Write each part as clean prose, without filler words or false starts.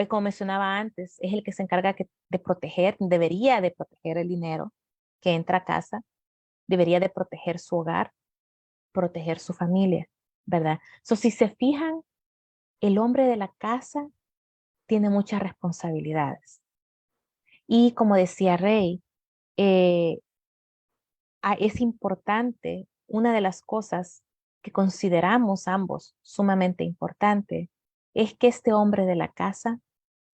como mencionaba antes, es el que se encarga de proteger, debería de proteger el dinero que entra a casa, debería de proteger su hogar, proteger su familia, ¿verdad? So, si se fijan, el hombre de la casa tiene muchas responsabilidades. Y como decía Rey, eh, es importante, una de las cosas que consideramos ambos sumamente importante, es que este hombre de la casa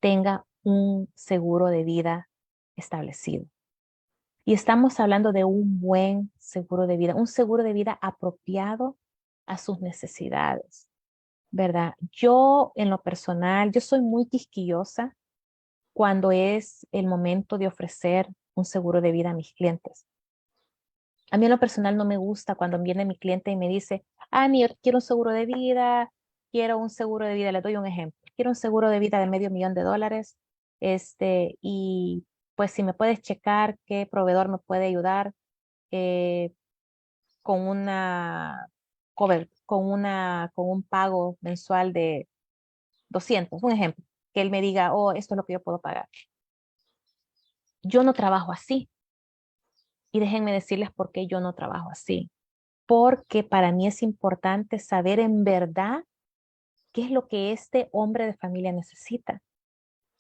tenga un seguro de vida establecido. Y estamos hablando de un buen seguro de vida, un seguro de vida apropiado a sus necesidades, ¿verdad? Yo, en lo personal, yo soy muy quisquillosa cuando es el momento de ofrecer un seguro de vida a mis clientes. A mí en lo personal no me gusta cuando viene mi cliente y me dice, Ani, yo quiero un seguro de vida, quiero un seguro de vida, le doy un ejemplo, quiero un seguro de vida de $500,000, y pues si me puedes checar qué proveedor me puede ayudar eh, con con un pago mensual de 200, un ejemplo, que él me diga, oh, esto es lo que yo puedo pagar. Yo no trabajo así. Y déjenme decirles por qué yo no trabajo así. Porque para mí es importante saber en verdad qué es lo que este hombre de familia necesita.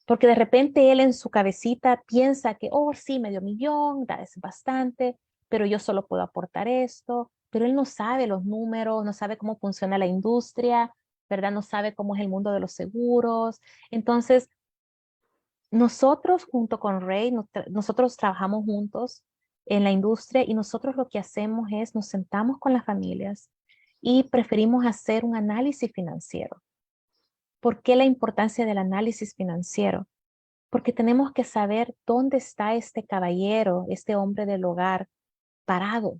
Porque de repente él en su cabecita piensa que, oh, sí, $500,000, es bastante, pero yo solo puedo aportar esto. Pero él no sabe los números, no sabe cómo funciona la industria, ¿verdad? No sabe cómo es el mundo de los seguros. Entonces, nosotros junto con Ray, nosotros trabajamos juntos en la industria y nosotros lo que hacemos es nos sentamos con las familias y preferimos hacer un análisis financiero. ¿Por qué la importancia del análisis financiero? Porque tenemos que saber dónde está este caballero, este hombre del hogar parado.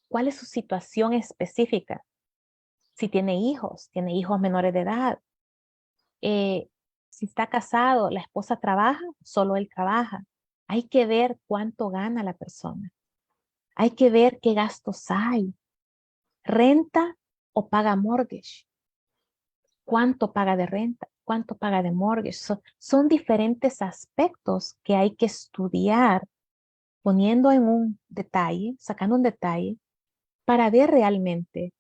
¿Cuál es su situación específica? Si tiene hijos menores de edad. Eh, si está casado, la esposa trabaja, solo él trabaja. Hay que ver cuánto gana la persona. Hay que ver qué gastos hay. ¿Renta o paga mortgage? ¿Cuánto paga de renta? ¿Cuánto paga de mortgage? Son diferentes aspectos que hay que estudiar poniendo en un detalle, sacando un detalle para ver realmente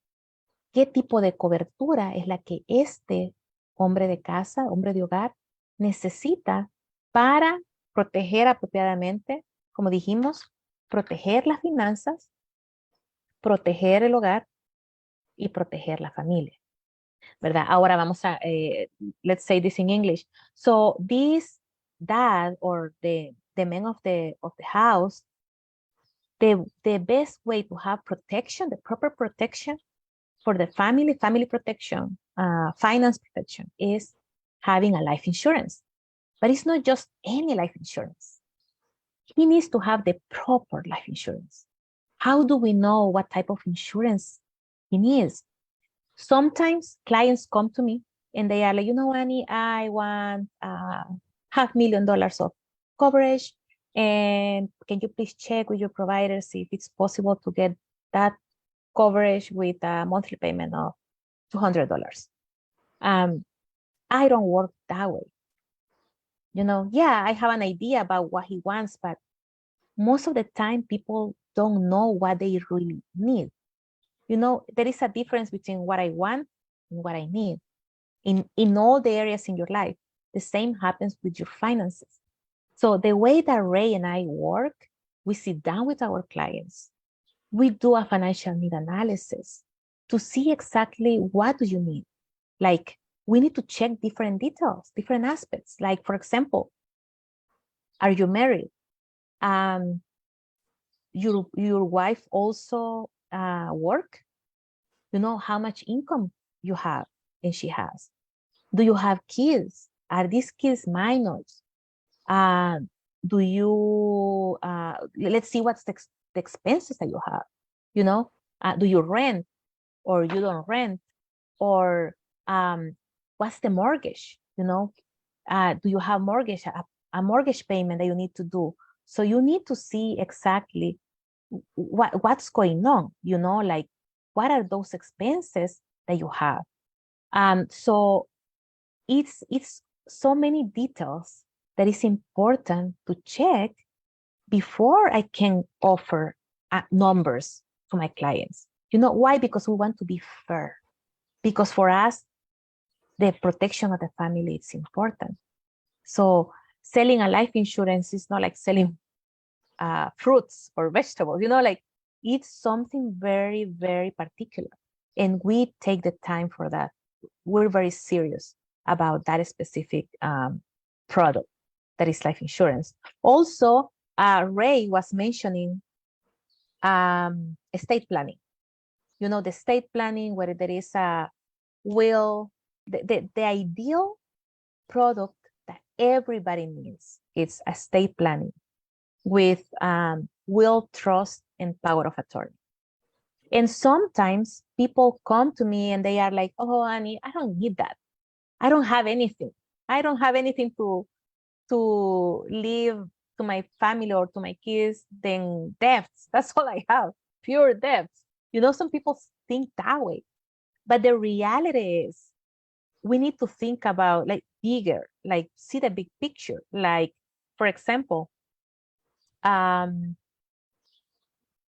qué tipo de cobertura es la que este hombre de casa, hombre de hogar, necesita para proteger apropiadamente, como dijimos, proteger las finanzas, proteger el hogar y proteger la familia, ¿verdad? Ahora vamos a, let's say this in English. So this dad or the man of the house, the best way to have protection, the proper protection for the family protection, finance protection is having a life insurance. But it's not just any life insurance. He needs to have the proper life insurance. How do we know what type of insurance he needs? Sometimes clients come to me and they are like, you know, Annie, I want $500,000 of coverage. And can you please check with your providers if it's possible to get that coverage with a monthly payment of $200. I don't work that way. You know, yeah, I have an idea about what he wants, but most of the time people don't know what they really need. You know, there is a difference between what I want and what I need in all the areas in your life. The same happens with your finances. So the way that Ray and I work, we sit down with our clients. We do a financial need analysis to see exactly what do you need. Like we need to check different details, different aspects. Like for example, are you married? Your wife also work? You know how much income you have and she has. Do you have kids? Are these kids minors? Do you let's see what's the expenses that you have. You know, do you rent or you don't rent? Or what's the mortgage? You know, do you have mortgage, a mortgage payment that you need to do? So you need to see exactly what's going on, you know, like what are those expenses that you have. So it's so many details that is important to check before I can offer numbers to my clients. You know why? Because we want to be fair. Because for us, the protection of the family is important. So selling a life insurance is not like selling fruits or vegetables, like it's something very, very particular. And we take the time for that. We're very serious about that specific product that is life insurance. Also, Ray was mentioning estate planning. The estate planning where there is a will, the ideal product that everybody needs is estate planning with will, trust, and power of attorney. And sometimes people come to me and they are like, oh, Annie, I don't need that. I don't have anything. I don't have anything to leave to my family or to my kids than debts. That's all I have, pure debts. Some people think that way. But the reality is we need to think about like bigger, like see the big picture. Like, for example,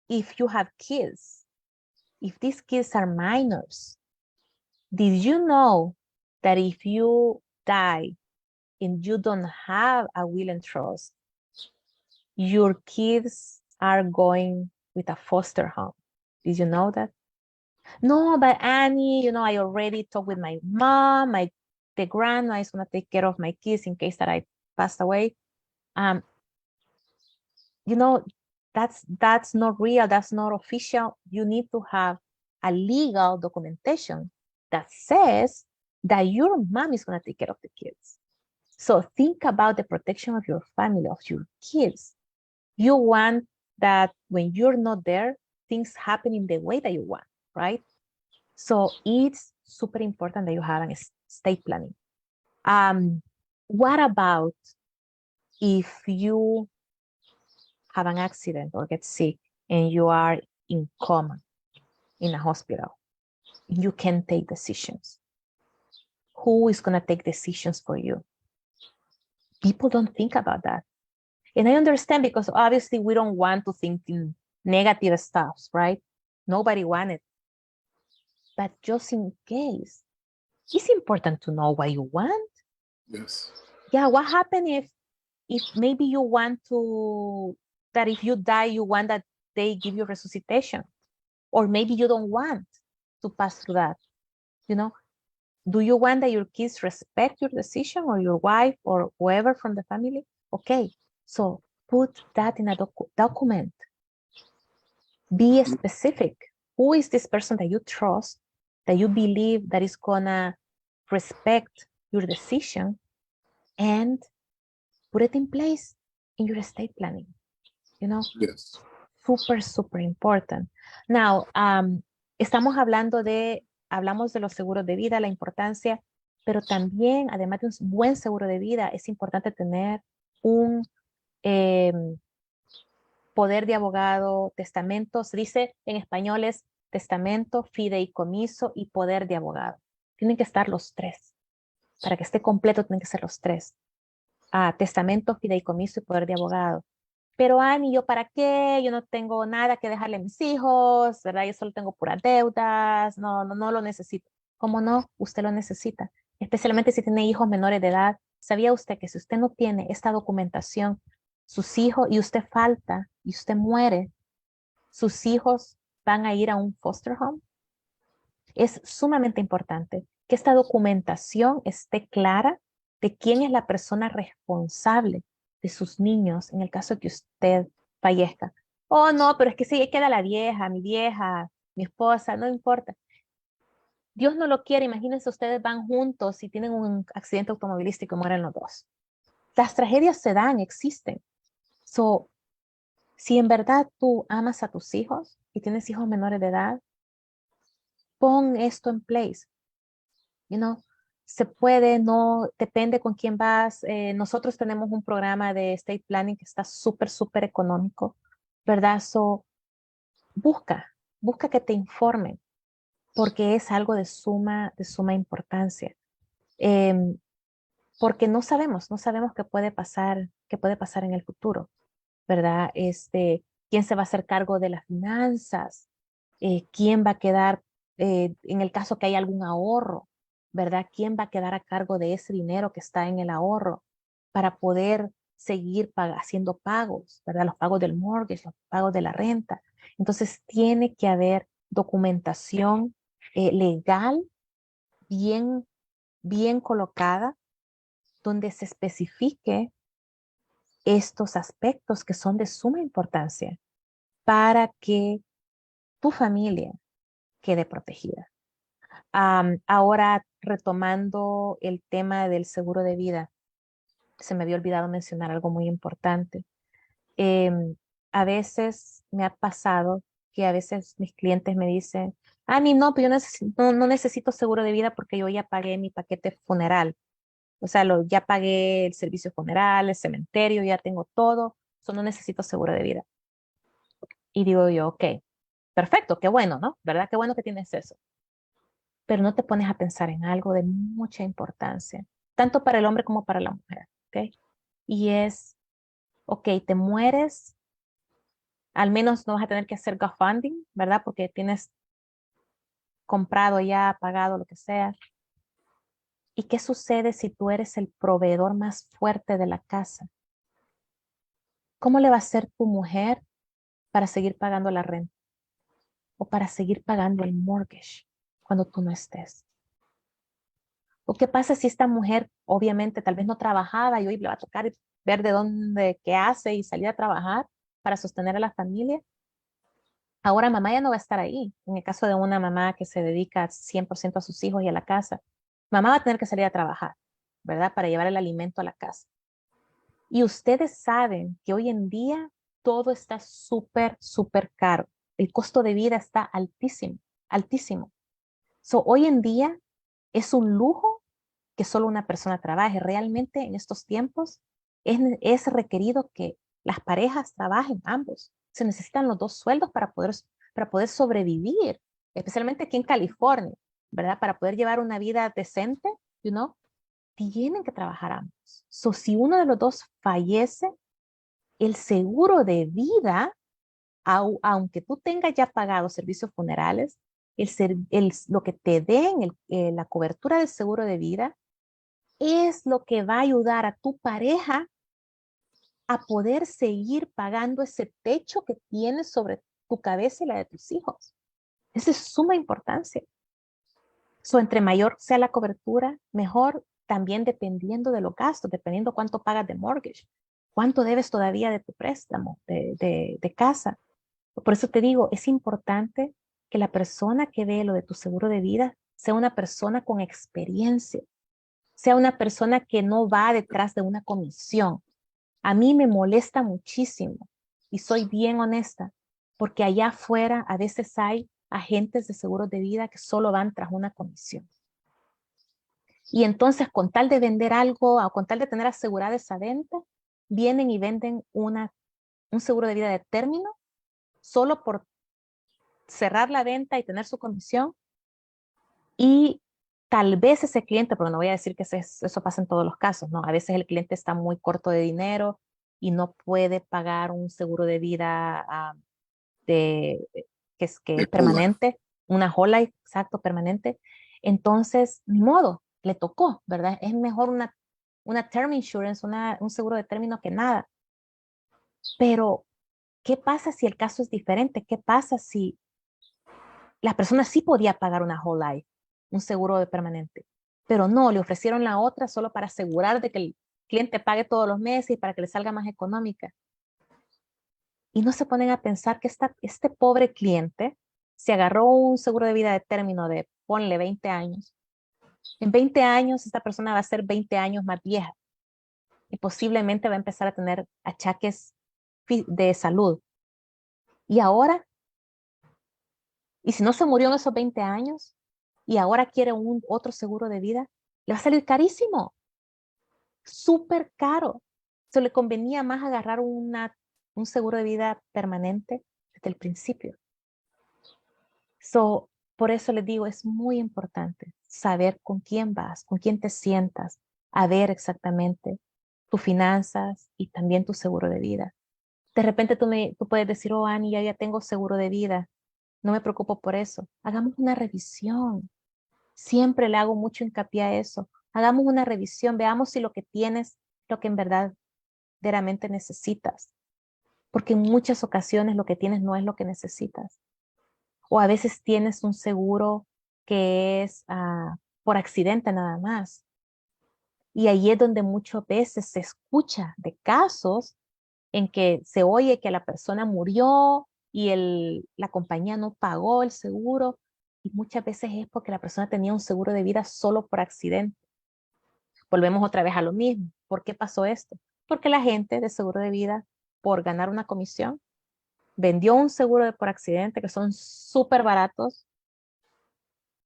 if you have kids, if these kids are minors, did you know that if you die and you don't have a will and trust, your kids are going with a foster home? Did you know that? No, but Annie, I already talked with my mom, the grandma is going to take care of my kids in case that I passed away. That's not real. That's not official. You need to have a legal documentation that says that your mom is going to take care of the kids. So think about the protection of your family, of your kids. You want that when you're not there, things happen in the way that you want, right? So it's super important that you have an estate planning. What about if you have an accident or get sick and you are in coma in a hospital? You can take decisions. Who is going to take decisions for you? People don't think about that. And I understand because obviously we don't want to think in negative stuff, right? Nobody wanted. But just in case, it's important to know what you want. Yes. Yeah, what happens if maybe you want that if you die, you want that they give you resuscitation? Or maybe you don't want to pass through that. Do you want that your kids respect your decision, or your wife or whoever from the family? Okay, so put that in a document. Be specific. Who is this person that you trust, that you believe that is gonna respect your decision, and put it in place in your estate planning? Yes. Súper, súper important. Now, hablamos de los seguros de vida, la importancia, pero también, además de un buen seguro de vida, es importante tener un poder de abogado, testamento. Se dice en español es testamento, fideicomiso y poder de abogado. Tienen que estar los tres. Para que esté completo, tienen que ser los tres. Testamento, fideicomiso y poder de abogado. Pero Ani, ¿yo para qué? Yo no tengo nada que dejarle a mis hijos, ¿verdad? Yo solo tengo puras deudas, no lo necesito. ¿Cómo no? Usted lo necesita, especialmente si tiene hijos menores de edad. ¿Sabía usted que si usted no tiene esta documentación, sus hijos, y usted falta, y usted muere, sus hijos van a ir a un foster home? Es sumamente importante que esta documentación esté clara de quién es la persona responsable de sus niños en el caso de que usted fallezca. Oh, no, pero es que sí, queda la vieja, mi esposa, no importa. Dios no lo quiere. Imagínense, ustedes van juntos y tienen un accidente automovilístico y mueren los dos. Las tragedias se dan, existen. So, si en verdad tú amas a tus hijos y tienes hijos menores de edad, pon esto en place. Se puede, no, depende con quién vas. Nosotros tenemos un programa de estate planning que está súper, súper económico, ¿verdad? So, busca que te informen, porque es algo de suma importancia. porque no sabemos qué puede pasar en el futuro, ¿verdad? ¿Quién se va a hacer cargo de las finanzas? ¿Quién va a quedar, en el caso que haya algún ahorro, ¿verdad? ¿Quién va a quedar a cargo de ese dinero que está en el ahorro para poder seguir haciendo pagos, ¿verdad? Los pagos del mortgage, los pagos de la renta. Entonces, tiene que haber documentación legal bien, bien colocada donde se especifique estos aspectos que son de suma importancia para que tu familia quede protegida. Ahora, retomando el tema del seguro de vida, se me había olvidado mencionar algo muy importante. Em, a veces me ha pasado que a veces mis clientes me dicen, Ani, no, pero yo no necesito seguro de vida porque yo ya pagué mi paquete funeral. O sea, ya pagué el servicio funeral, el cementerio, ya tengo todo, no necesito seguro de vida. Y digo yo, ok, perfecto, qué bueno, ¿no? ¿Verdad? Qué bueno que tienes eso. Pero no te pones a pensar en algo de mucha importancia, tanto para el hombre como para la mujer, ¿ok? Y ok, te mueres, al menos no vas a tener que hacer GoFundMe, ¿verdad? Porque tienes comprado ya, pagado, lo que sea. ¿Y qué sucede si tú eres el proveedor más fuerte de la casa? ¿Cómo le va a hacer tu mujer para seguir pagando la renta o para seguir pagando el mortgage cuando tú no estés? ¿O qué pasa si esta mujer obviamente tal vez no trabajaba y hoy le va a tocar ver de dónde, qué hace y salir a trabajar para sostener a la familia? Ahora mamá ya no va a estar ahí. En el caso de una mamá que se dedica 100% a sus hijos y a la casa, mamá va a tener que salir a trabajar, ¿verdad? Para llevar el alimento a la casa. Y ustedes saben que hoy en día todo está súper, súper caro. El costo de vida está altísimo, altísimo. Hoy en día es un lujo que solo una persona trabaje. Realmente en estos tiempos es requerido que las parejas trabajen ambos. Se necesitan los dos sueldos para poder sobrevivir, especialmente aquí en California, ¿verdad? Para poder llevar una vida decente, you know, tienen que trabajar ambos. Si uno de los dos fallece, el seguro de vida, aunque tú tengas ya pagado servicios funerales, lo que te den la cobertura del seguro de vida es lo que va a ayudar a tu pareja a poder seguir pagando ese techo que tienes sobre tu cabeza y la de tus hijos. Es de suma importancia. Entre mayor sea la cobertura, mejor, también dependiendo de los gastos, dependiendo cuánto pagas de mortgage, cuánto debes todavía de tu préstamo de casa. Por eso te digo, es importante que la persona que dé lo de tu seguro de vida sea una persona con experiencia, sea una persona que no va detrás de una comisión. A mí me molesta muchísimo y soy bien honesta, porque allá afuera a veces hay agentes de seguros de vida que solo van tras una comisión. Y entonces, con tal de vender algo o con tal de tener asegurada esa venta, vienen y venden un seguro de vida de término solo por cerrar la venta y tener su comisión. Y tal vez ese cliente, porque no voy a decir que eso pasa en todos los casos, ¿no? A veces el cliente está muy corto de dinero y no puede pagar un seguro de vida de, que es Whole life. permanente, una whole life, exacto, permanente. Entonces, ni modo, le tocó, ¿verdad? Es mejor una term insurance, un seguro de término que nada. Pero, ¿qué pasa si el caso es diferente? ¿Qué pasa si la persona sí podía pagar una whole life, un seguro de permanente, pero no, le ofrecieron la otra solo para asegurar de que el cliente pague todos los meses y para que le salga más económica? Y no se ponen a pensar que este pobre cliente se agarró un seguro de vida de término de, ponle 20 años. En 20 años, esta persona va a ser 20 años más vieja y posiblemente va a empezar a tener achaques de salud. Y ahora, y si no se murió en esos 20 años y ahora quiere otro seguro de vida, le va a salir carísimo, súper caro. Se le convenía más agarrar un seguro de vida permanente desde el principio. Por eso les digo, es muy importante saber con quién vas, con quién te sientas, a ver exactamente tus finanzas y también tu seguro de vida. De repente tú puedes decir, oh, Ani, ya tengo seguro de vida, no me preocupo por eso. Hagamos una revisión. Siempre le hago mucho hincapié a eso. Hagamos una revisión, veamos si lo que tienes, lo que en verdad verdaderamente necesitas. Porque en muchas ocasiones lo que tienes no es lo que necesitas. O a veces tienes un seguro que es por accidente nada más. Y ahí es donde muchas veces se escucha de casos en que se oye que la persona murió y la compañía no pagó el seguro. Y muchas veces es porque la persona tenía un seguro de vida solo por accidente. Volvemos otra vez a lo mismo. ¿Por qué pasó esto? Porque la gente de seguro de vida, por ganar una comisión, vendió un seguro por accidente que son súper baratos.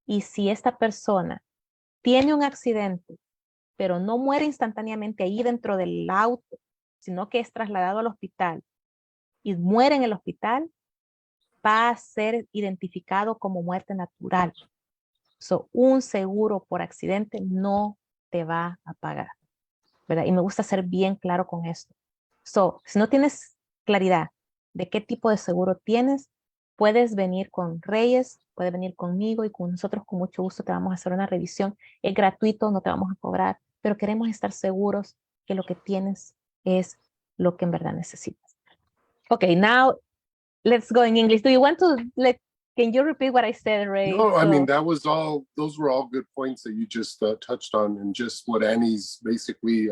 Y si esta persona tiene un accidente, pero no muere instantáneamente ahí dentro del auto, sino que es trasladado al hospital y muere en el hospital, va a ser identificado como muerte natural. So, un seguro por accidente no te va a pagar, ¿verdad? Y me gusta ser bien claro con esto. So, si no tienes claridad de qué tipo de seguro tienes, puedes venir con Reyes, puedes venir conmigo y con nosotros con mucho gusto te vamos a hacer una revisión. Es gratuito, no te vamos a cobrar, pero queremos estar seguros que lo que tienes es lo que en verdad necesitas. Okay, now let's go in English. Do you want to can you repeat what I said, Ray? No, I mean, So, that was all, those were all good points that you just touched on. And just what Annie's basically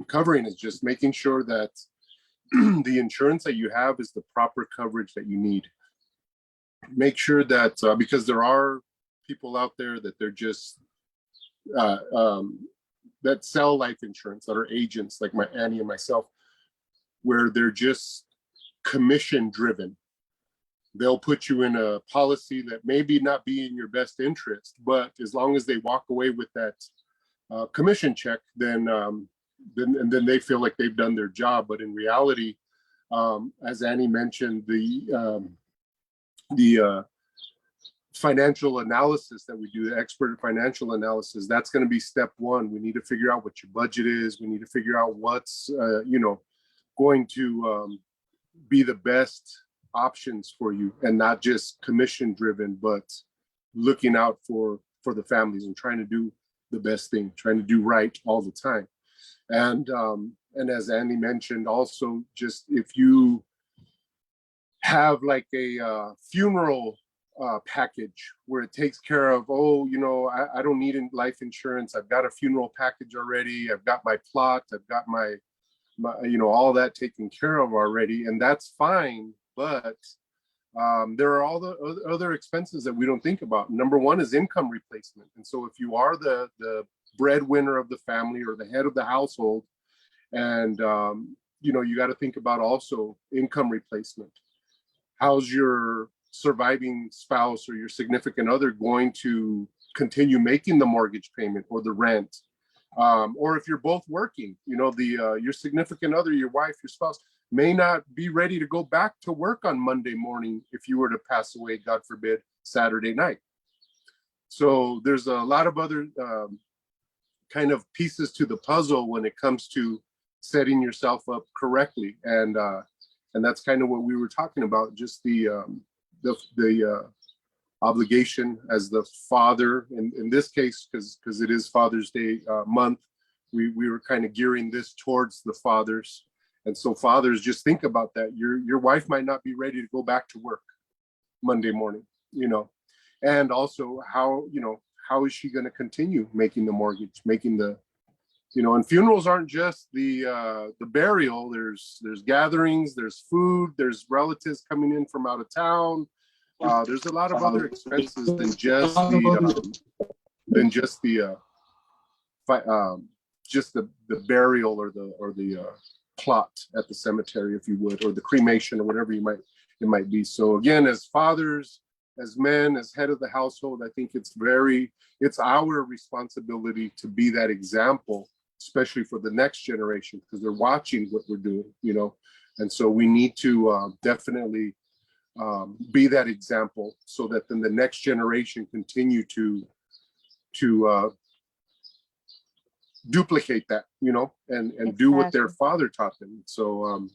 covering is just making sure that the insurance that you have is the proper coverage that you need. Make sure that, because there are people out there that they're just, uh, um, that sell life insurance, that are agents like my Annie and myself, where they're just commission driven. They'll put you in a policy that maybe not be in your best interest, but as long as they walk away with that commission check, then they feel like they've done their job. But in reality, as Annie mentioned, the financial analysis that we do, the expert financial analysis, that's going to be step one. We need to figure out what your budget is. We need to figure out what's going to be the best options for you, and not just commission driven, but looking out for the families and trying to do the best thing, trying to do right all the time. And as Andy mentioned, also, just if you have like a funeral package where it takes care of, I don't need life insurance, I've got a funeral package already, I've got my plot, I've got my all that taken care of already, and that's fine. But there are all the other expenses that we don't think about. Number one is income replacement. And so if you are the breadwinner of the family or the head of the household, and you got to think about also income replacement. How's your surviving spouse or your significant other going to continue making the mortgage payment or the rent? Or if you're both working, your significant other, your wife, your spouse, may not be ready to go back to work on Monday morning if you were to pass away, God forbid, Saturday night. So there's a lot of other kind of pieces to the puzzle when it comes to setting yourself up correctly, and that's kind of what we were talking about. Just the obligation as the father, in this case, because it is Father's Day month, we were kind of gearing this towards the fathers. And so fathers, just think about that. Your wife might not be ready to go back to work Monday morning, and also how is she going to continue making the mortgage, making the, and funerals aren't just the burial. There's gatherings, there's food, there's relatives coming in from out of town. There's a lot of other expenses than just the burial or the plot at the cemetery, if you would, or the cremation or whatever it might be. So again, as fathers, as men, as head of the household, I think it's our responsibility to be that example, especially for the next generation, because they're watching what we're doing, and so we need to definitely be that example, so that then the next generation continue to duplicate that, you know, and do what their father taught them. So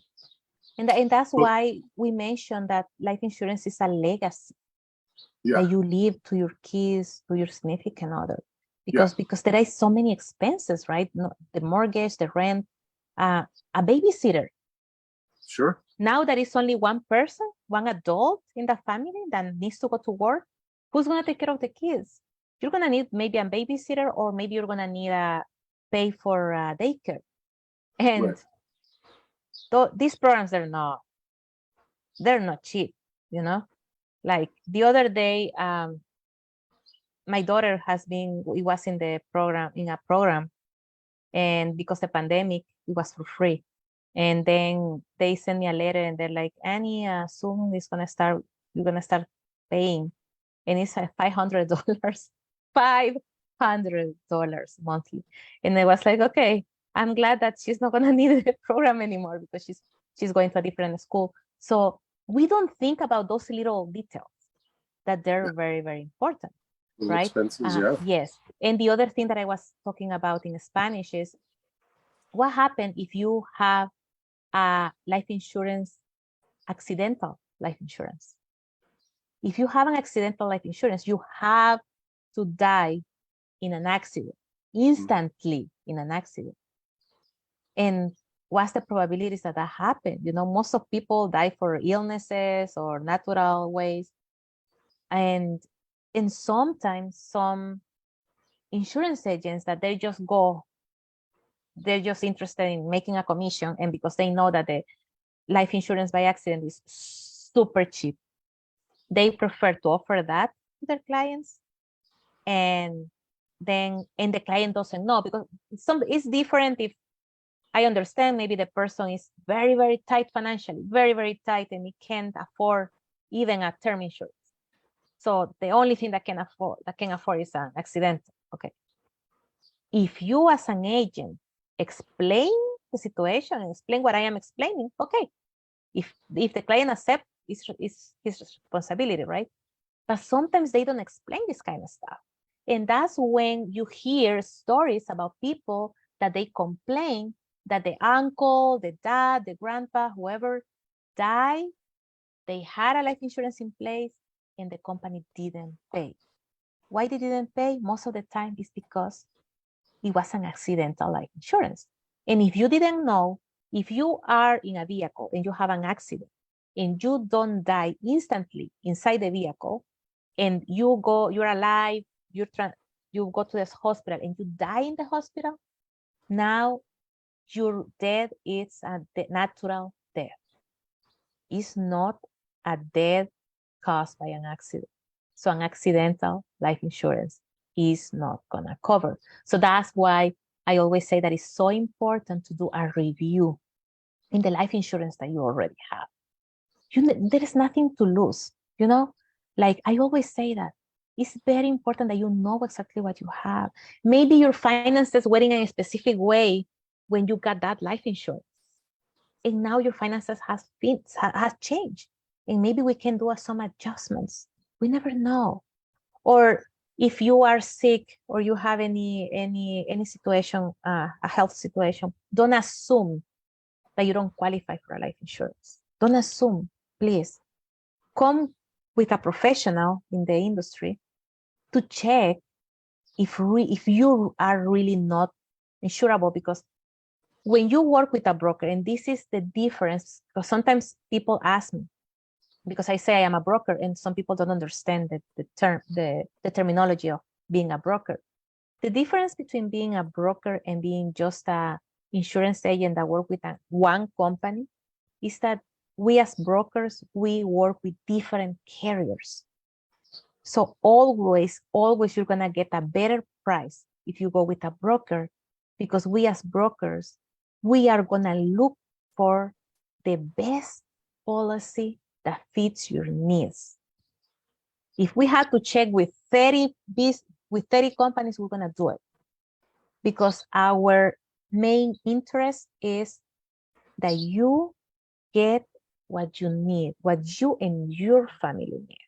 and that's why we mentioned that life insurance is a legacy that you leave to your kids, to your significant other, because there are so many expenses, right? No, the mortgage, the rent, a babysitter. Sure. Now that it's only one person, one adult in the family that needs to go to work, who's going to take care of the kids? You're going to need maybe a babysitter, or maybe you're going to need a pay for daycare. And these programs, they're not cheap, you know? Like the other day, my daughter was in a program, and because of the pandemic, it was for free. And then they sent me a letter and they're like, Annie, soon you're going to start paying. And it's $500, $500 monthly. And I was like, okay, I'm glad that she's not going to need the program anymore, because she's going to a different school. So we don't think about those little details that they're very, very important, right? Expenses, Yes. And the other thing that I was talking about in Spanish is what happens if you have a life insurance, accidental life insurance. If you have an accidental life insurance, you have to die in an accident, instantly in an accident. And what's the probabilities that happen? You know, most of people die for illnesses or natural ways. And sometimes some insurance agents that they're just interested in making a commission, and because they know that the life insurance by accident is super cheap, they prefer to offer that to their clients. And the client doesn't know, because it's different. If I understand, maybe the person is very, very tight financially, very, very tight, and he can't afford even a term insurance. So the only thing that can afford is an accident. Okay. If you as an agent explain the situation and explain what I am explaining, okay. If the client accepts, it's his responsibility, right? But sometimes they don't explain this kind of stuff. And that's when you hear stories about people that they complain that the uncle, the dad, the grandpa, whoever died, they had a life insurance in place and the company didn't pay. Why they didn't pay? Most of the time is because it was an accidental life insurance. And if you didn't know, if you are in a vehicle and you have an accident and you don't die instantly inside the vehicle, and you're alive, you go to this hospital and you die in the hospital, now your death is a natural death. It's not a death caused by an accident. So an accidental life insurance is not gonna cover. So that's why I always say that it's so important to do a review in the life insurance that you already have. There is nothing to lose, you know? Like I always say that it's very important that you know exactly what you have. Maybe your finances were in a specific way when you got that life insurance. And now your finances has changed. And maybe we can do some adjustments. We never know. Or if you are sick or you have any situation, a health situation, don't assume that you don't qualify for a life insurance. Don't assume, please. Come with a professional in the industry to check if you are really not insurable. Because when you work with a broker, and this is the difference, because sometimes people ask me, because I say I am a broker, and some people don't understand the terminology of being a broker. The difference between being a broker and being just a insurance agent that work with one company is that we as brokers, we work with different carriers. So always you're gonna get a better price if you go with a broker, because we as brokers, we are gonna look for the best policy that fits your needs. If we have to check with 30 companies, we're gonna do it, because our main interest is that you get what you need, what you and your family need.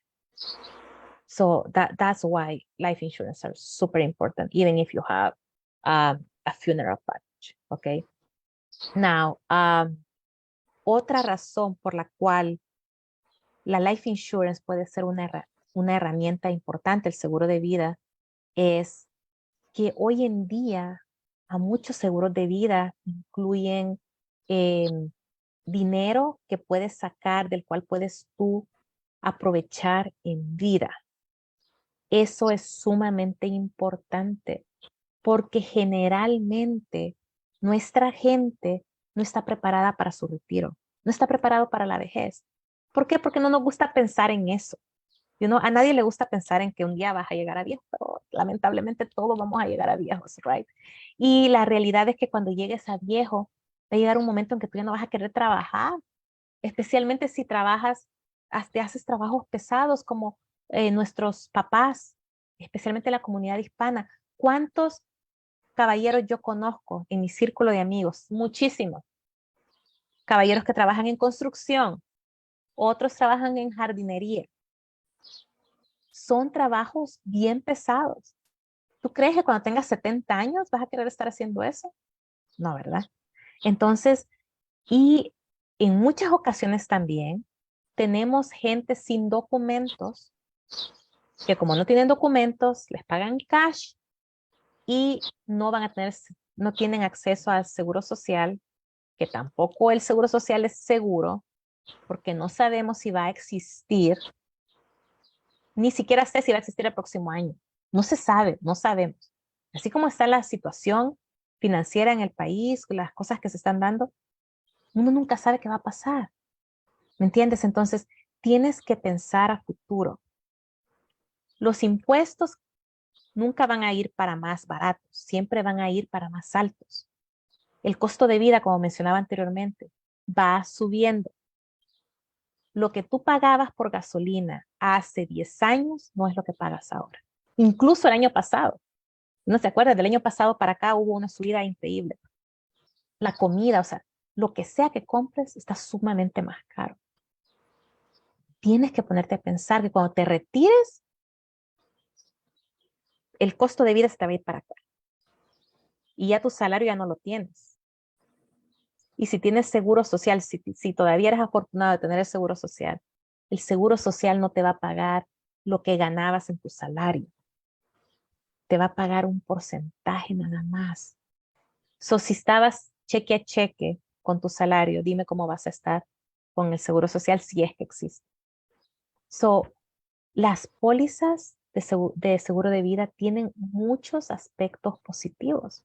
So that's why life insurance are super important, even if you have a funeral package, okay? Now, otra razón por la cual la life insurance puede ser una herramienta importante, el seguro de vida, es que hoy en día a muchos seguros de vida incluyen dinero que puedes sacar, del cual puedes tú aprovechar en vida. Eso es sumamente importante porque generalmente nuestra gente no está preparada para su retiro, no está preparado para la vejez. ¿Por qué? Porque no nos gusta pensar en eso. A nadie le gusta pensar en que un día vas a llegar a viejo, pero lamentablemente todos vamos a llegar a viejos, right? Y la realidad es que cuando llegues a viejo, va a llegar un momento en que tú ya no vas a querer trabajar, especialmente si trabajas, te haces trabajos pesados como nuestros papás, especialmente la comunidad hispana. ¿Cuántos caballeros yo conozco en mi círculo de amigos? Muchísimos. Caballeros que trabajan en construcción, otros trabajan en jardinería. Son trabajos bien pesados. ¿Tú crees que cuando tengas 70 años vas a querer estar haciendo eso? No, ¿verdad? Entonces, y en muchas ocasiones también tenemos gente sin documentos que como no tienen documentos, les pagan cash y no tienen acceso al seguro social, que tampoco el seguro social es seguro porque no sabemos si va a existir, ni siquiera sé si va a existir el próximo año. No se sabe, no sabemos. Así como está la situación financiera en el país, las cosas que se están dando, uno nunca sabe qué va a pasar. ¿Me entiendes? Entonces, tienes que pensar a futuro. Los impuestos nunca van a ir para más baratos, siempre van a ir para más altos. El costo de vida, como mencionaba anteriormente, va subiendo. Lo que tú pagabas por gasolina hace 10 años no es lo que pagas ahora. Incluso el año pasado. ¿No se acuerda? Del año pasado para acá hubo una subida increíble. La comida, o sea, lo que sea que compres está sumamente más caro. Tienes que ponerte a pensar que cuando te retires, el costo de vida se te va a ir para acá. Y ya tu salario ya no lo tienes. Y si tienes seguro social, si todavía eres afortunado de tener el seguro social no te va a pagar lo que ganabas en tu salario. Te va a pagar un porcentaje nada más. Si estabas cheque a cheque con tu salario, dime cómo vas a estar con el seguro social si es que existe. Las pólizas de seguro de vida tienen muchos aspectos positivos.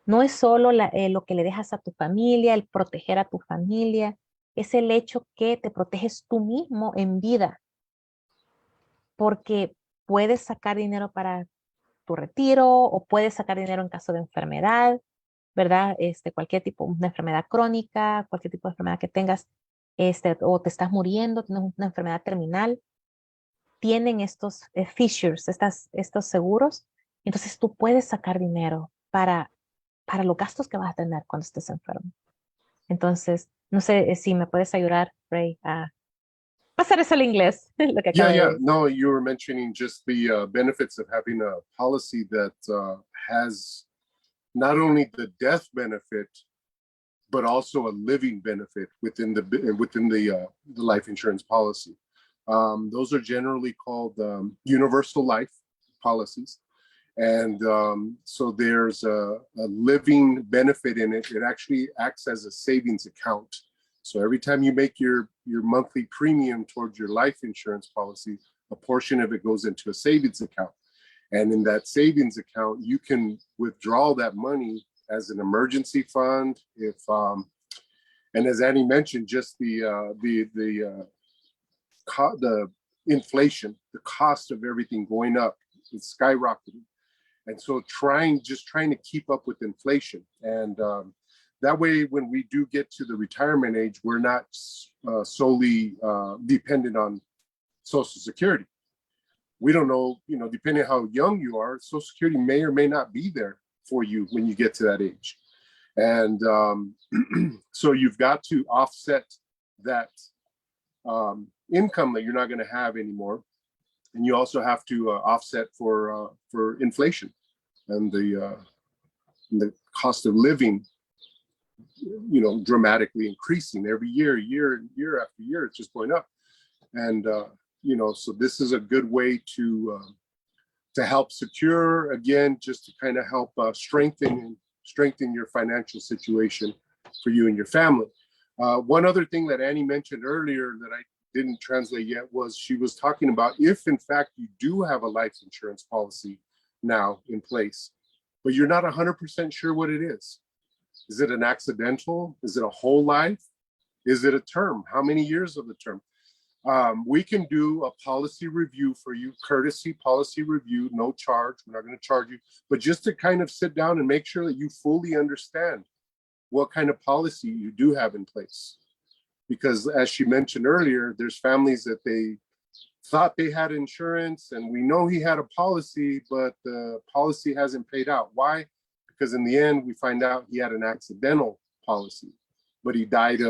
No es solo lo que le dejas a tu familia, el proteger a tu familia, es el hecho que te proteges tú mismo en vida, porque puedes sacar dinero para tu retiro o puedes sacar dinero en caso de enfermedad, ¿verdad? Cualquier tipo, una enfermedad crónica, cualquier tipo de enfermedad que tengas, o te estás muriendo, tienes una enfermedad terminal, tienen estos features, estos seguros, entonces tú puedes sacar dinero para los gastos que vas a tener cuando estés enfermo. Entonces, no sé si me puedes ayudar, Ray, a pasar eso al inglés, lo que Yeah, acabo de yeah. decir. No, you were mentioning just the benefits of having a policy that has not only the death benefit but also a living benefit within the life insurance policy. Those are generally called universal life policies, and so there's a living benefit in it. It actually acts as a savings account. So every time you make your monthly premium towards your life insurance policy, a portion of it goes into a savings account. And in that savings account, you can withdraw that money as an emergency fund. If and as Annie mentioned, just the inflation, the cost of everything going up, it's skyrocketing, and so trying to keep up with inflation, and that way, when we do get to the retirement age, we're not solely dependent on Social Security. We don't know, depending on how young you are, Social Security may or may not be there for you when you get to that age. And so you've got to offset that income that you're not going to have anymore. And you also have to offset for inflation and the the cost of living, dramatically increasing every year after year. It's just going up. And, so this is a good way to help secure, again, just to kind of help strengthen your financial situation for you and your family. One other thing that Annie mentioned earlier that I didn't translate yet was she was talking about if in fact you do have a life insurance policy now in place, but you're not 100% sure what it is. Is it an accidental? Is it a whole life? Is it a term? How many years of the term? We can do a policy review for you, courtesy policy review, no charge. We're not going to charge you, but just to kind of sit down and make sure that you fully understand what kind of policy you do have in place. Because as she mentioned earlier, there's families that they thought they had insurance and we know he had a policy, but the policy hasn't paid out. Why? Because in the end, we find out he had an accidental policy, but he died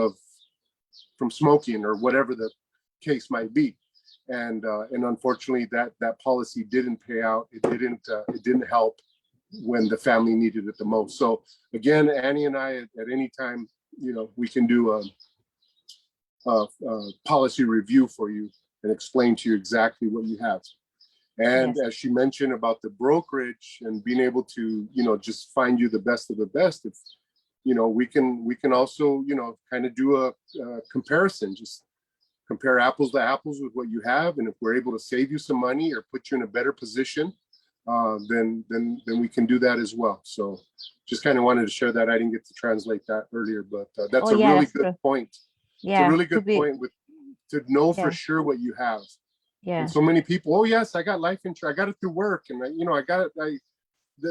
from smoking or whatever the case might be. And unfortunately that policy didn't pay out. It didn't help when the family needed it the most. So again, Annie and I at any time, we can do a policy review for you and explain to you exactly what you have. And yes, as she mentioned about the brokerage and being able to, just find you the best of the best, if, we can also, kind of do a comparison, just compare apples to apples with what you have. And if we're able to save you some money or put you in a better position, then we can do that as well. So just kind of wanted to share that. I didn't get to translate that earlier, but that's a really good point. Yeah, it's a really good point to know for sure what you have. Yeah. And so many people, oh yes, I got life insurance. I got it through work, and I got it.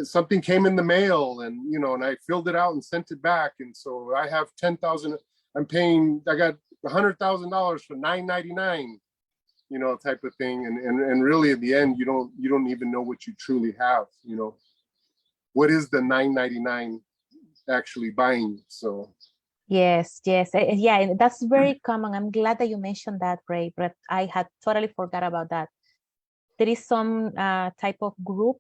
Something came in the mail, and and I filled it out and sent it back, and so I have 10,000. I'm paying. I got $100,000 for $9.99. Type of thing, and really in the end, you don't even know what you truly have. What is the $9.99 actually buying? So. Yes. Yeah, that's very common. I'm glad that you mentioned that, Ray, but I had totally forgot about that. There is some type of group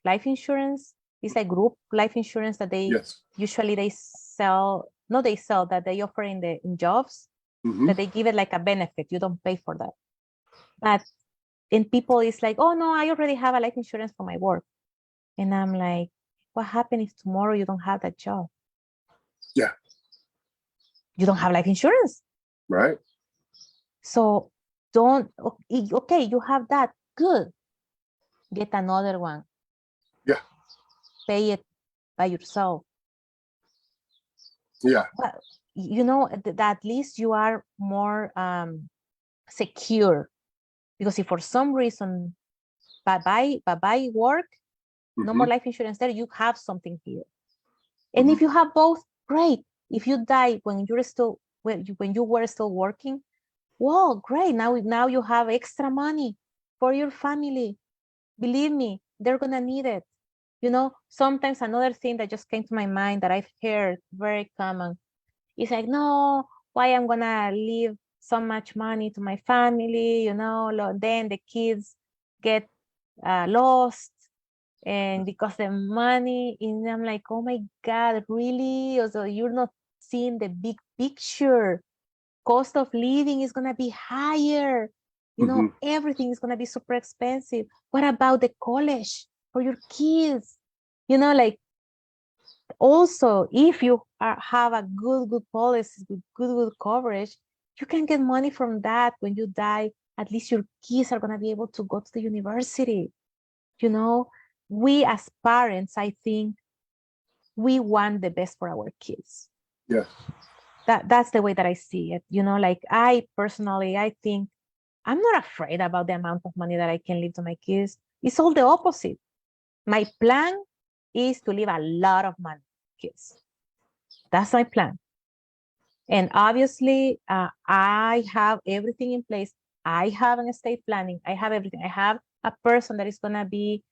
life insurance. It's a group life insurance that they usually they sell that they offer in jobs, that they give it like a benefit. You don't pay for that. But in people, it's like, oh no, I already have a life insurance for my work. And I'm like, what happens if tomorrow you don't have that job? Yeah. You don't have life insurance. Right. So okay, you have that. Good. Get another one. Yeah. Pay it by yourself. Yeah. But, that at least you are more secure. Because if for some reason, bye-bye work, no more life insurance there, you have something here. And if you have both, great. If you die when you were still working, well, great. Now you have extra money for your family. Believe me, they're gonna need it. Sometimes another thing that just came to my mind that I've heard very common is like, no, why I'm gonna leave so much money to my family, then the kids get lost, and because the money, and I'm like, oh my God, really? Also, you're not seeing the big picture. Cost of living is gonna be higher. Everything is gonna be super expensive. What about the college for your kids? Also, if you have a good policy, good coverage, you can get money from that when you die. At least your kids are going to be able to go to the university. We as parents, I think we want the best for our kids. Yeah. That's the way that I see it. I personally, I think I'm not afraid about the amount of money that I can leave to my kids. It's all the opposite. My plan is to leave a lot of money to kids. That's my plan. And obviously, I have everything in place. I have an estate planning. I have everything. I have a person that is going to be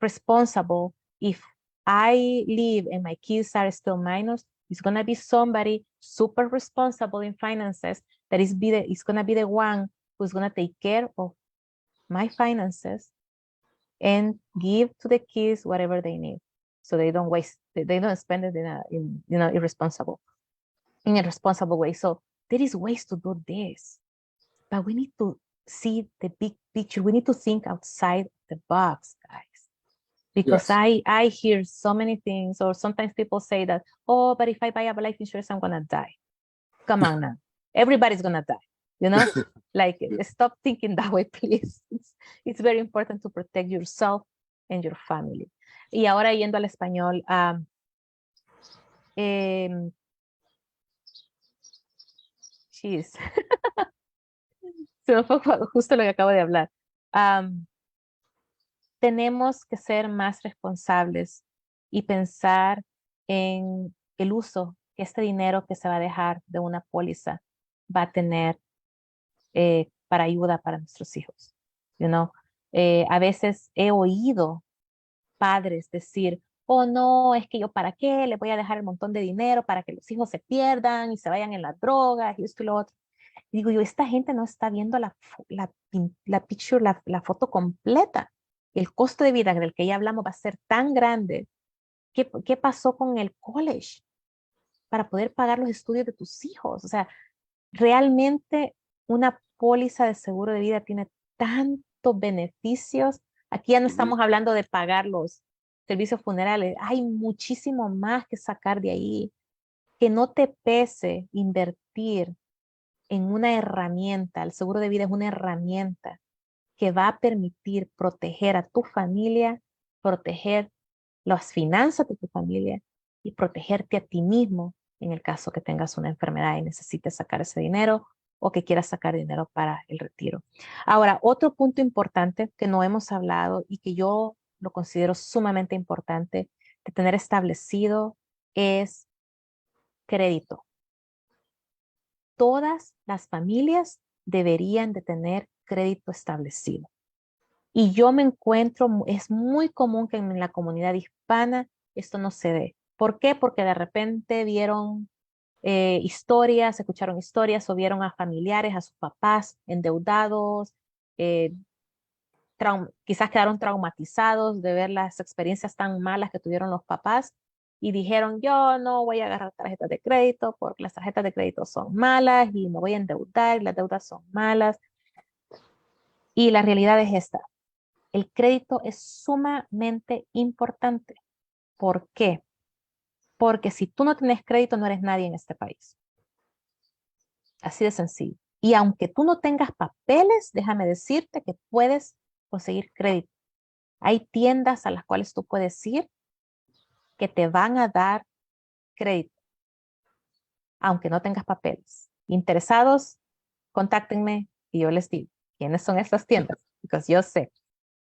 responsible. If I leave and my kids are still minors, it's going to be somebody super responsible in finances that is going to be the one who's going to take care of my finances and give to the kids whatever they need, so they don't waste they don't spend it in a responsible way. So there is ways to do this, but we need to see the big picture. We need to think outside the box, guys. Because Yes. I hear so many things, or sometimes people say that, oh, but if I buy a life insurance, I'm gonna die. Come on now. Everybody's gonna die, you know? Like, Yeah. stop thinking that way, please. It's very important to protect yourself and your family. Y ahora yendo al español, geez, se me fue justo lo que acabo de hablar. Tenemos que ser más responsables y pensar en el uso que este dinero que se va a dejar de una póliza va a tener para ayuda para nuestros hijos. You know? A veces he oído padres decir, oh no, es que yo para qué le voy a dejar el montón de dinero para que los hijos se pierdan y se vayan en las drogas y esto y lo otro. Y digo yo, esta gente no está viendo la picture, la foto completa. El costo de vida del que ya hablamos va a ser tan grande. ¿Qué pasó con el college para poder pagar los estudios de tus hijos? O sea, realmente una póliza de seguro de vida tiene tantos beneficios. Aquí ya no Mhm. estamos hablando de pagar los servicios funerales. Hay muchísimo más que sacar de ahí. Que no te pese invertir en una herramienta. El seguro de vida es una herramienta que va a permitir proteger a tu familia, proteger las finanzas de tu familia y protegerte a ti mismo en el caso que tengas una enfermedad y necesites sacar ese dinero o que quieras sacar dinero para el retiro. Ahora, otro punto importante que no hemos hablado y que yo lo considero sumamente importante de tener establecido es crédito. Todas las familias deberían de tener crédito establecido. Y yo me encuentro, es muy común que en la comunidad hispana esto no se dé. ¿Por qué? Porque de repente vieron historias, escucharon historias o vieron a familiares, a sus papás endeudados, eh, quizás quedaron traumatizados de ver las experiencias tan malas que tuvieron los papás y dijeron, yo no voy a agarrar tarjetas de crédito porque las tarjetas de crédito son malas y me voy a endeudar y las deudas son malas. Y la realidad es esta. El crédito es sumamente importante. ¿Por qué? Porque si tú no tienes crédito, no eres nadie en este país. Así de sencillo. Y aunque tú no tengas papeles, déjame decirte que puedes conseguir crédito. Hay tiendas a las cuales tú puedes ir que te van a dar crédito, aunque no tengas papeles. Interesados, contáctenme y yo les digo quiénes son estas tiendas, porque yo sé.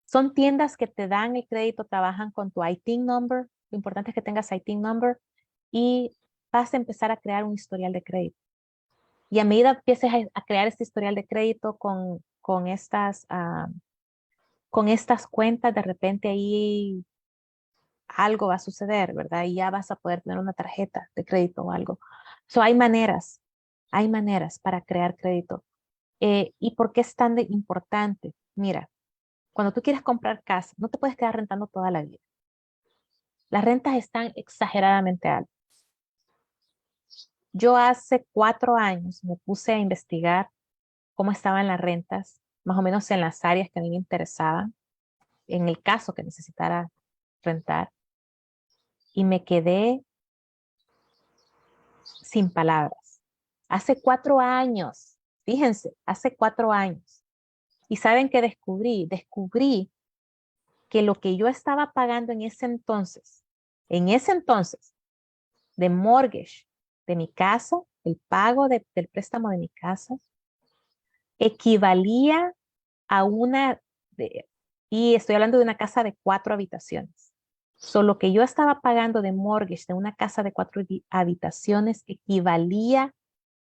Son tiendas que te dan el crédito, trabajan con tu ITIN number. Lo importante es que tengas ITIN number y vas a empezar a crear un historial de crédito. Y a medida que empieces a crear este historial de crédito con estas cuentas, de repente ahí algo va a suceder, ¿verdad? Y ya vas a poder tener una tarjeta de crédito o algo. So, hay maneras para crear crédito. ¿Y por qué es tan importante? Mira, cuando tú quieres comprar casa, no te puedes quedar rentando toda la vida. Las rentas están exageradamente altas. Yo hace 4 años me puse a investigar cómo estaban las rentas, más o menos en las áreas que a mí me interesaban, en el caso que necesitara rentar, y me quedé sin palabras. Hace 4 años, fíjense, hace 4 años. ¿Y saben qué descubrí? Descubrí que lo que yo estaba pagando en ese entonces, de mortgage de mi casa, el pago del préstamo de mi casa, equivalía a y estoy hablando de una casa de 4 habitaciones. Solo que yo estaba pagando de mortgage de una casa de 4 habitaciones equivalía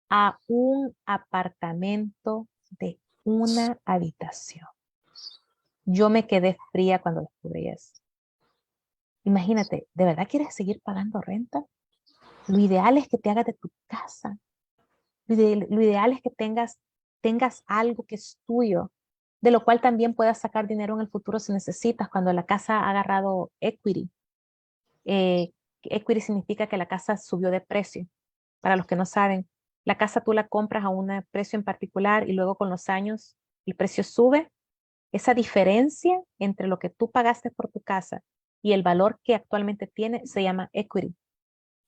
a un apartamento de una habitación. Yo me quedé fría cuando descubrí eso. Imagínate, ¿de verdad quieres seguir pagando renta? Lo ideal es que te hagas de tu casa. Lo ideal es que tengas algo que es tuyo, de lo cual también puedas sacar dinero en el futuro si necesitas, cuando la casa ha agarrado equity. Equity significa que la casa subió de precio. Para los que no saben, la casa tú la compras a un precio en particular y luego con los años el precio sube. Esa diferencia entre lo que tú pagaste por tu casa y el valor que actualmente tiene se llama equity.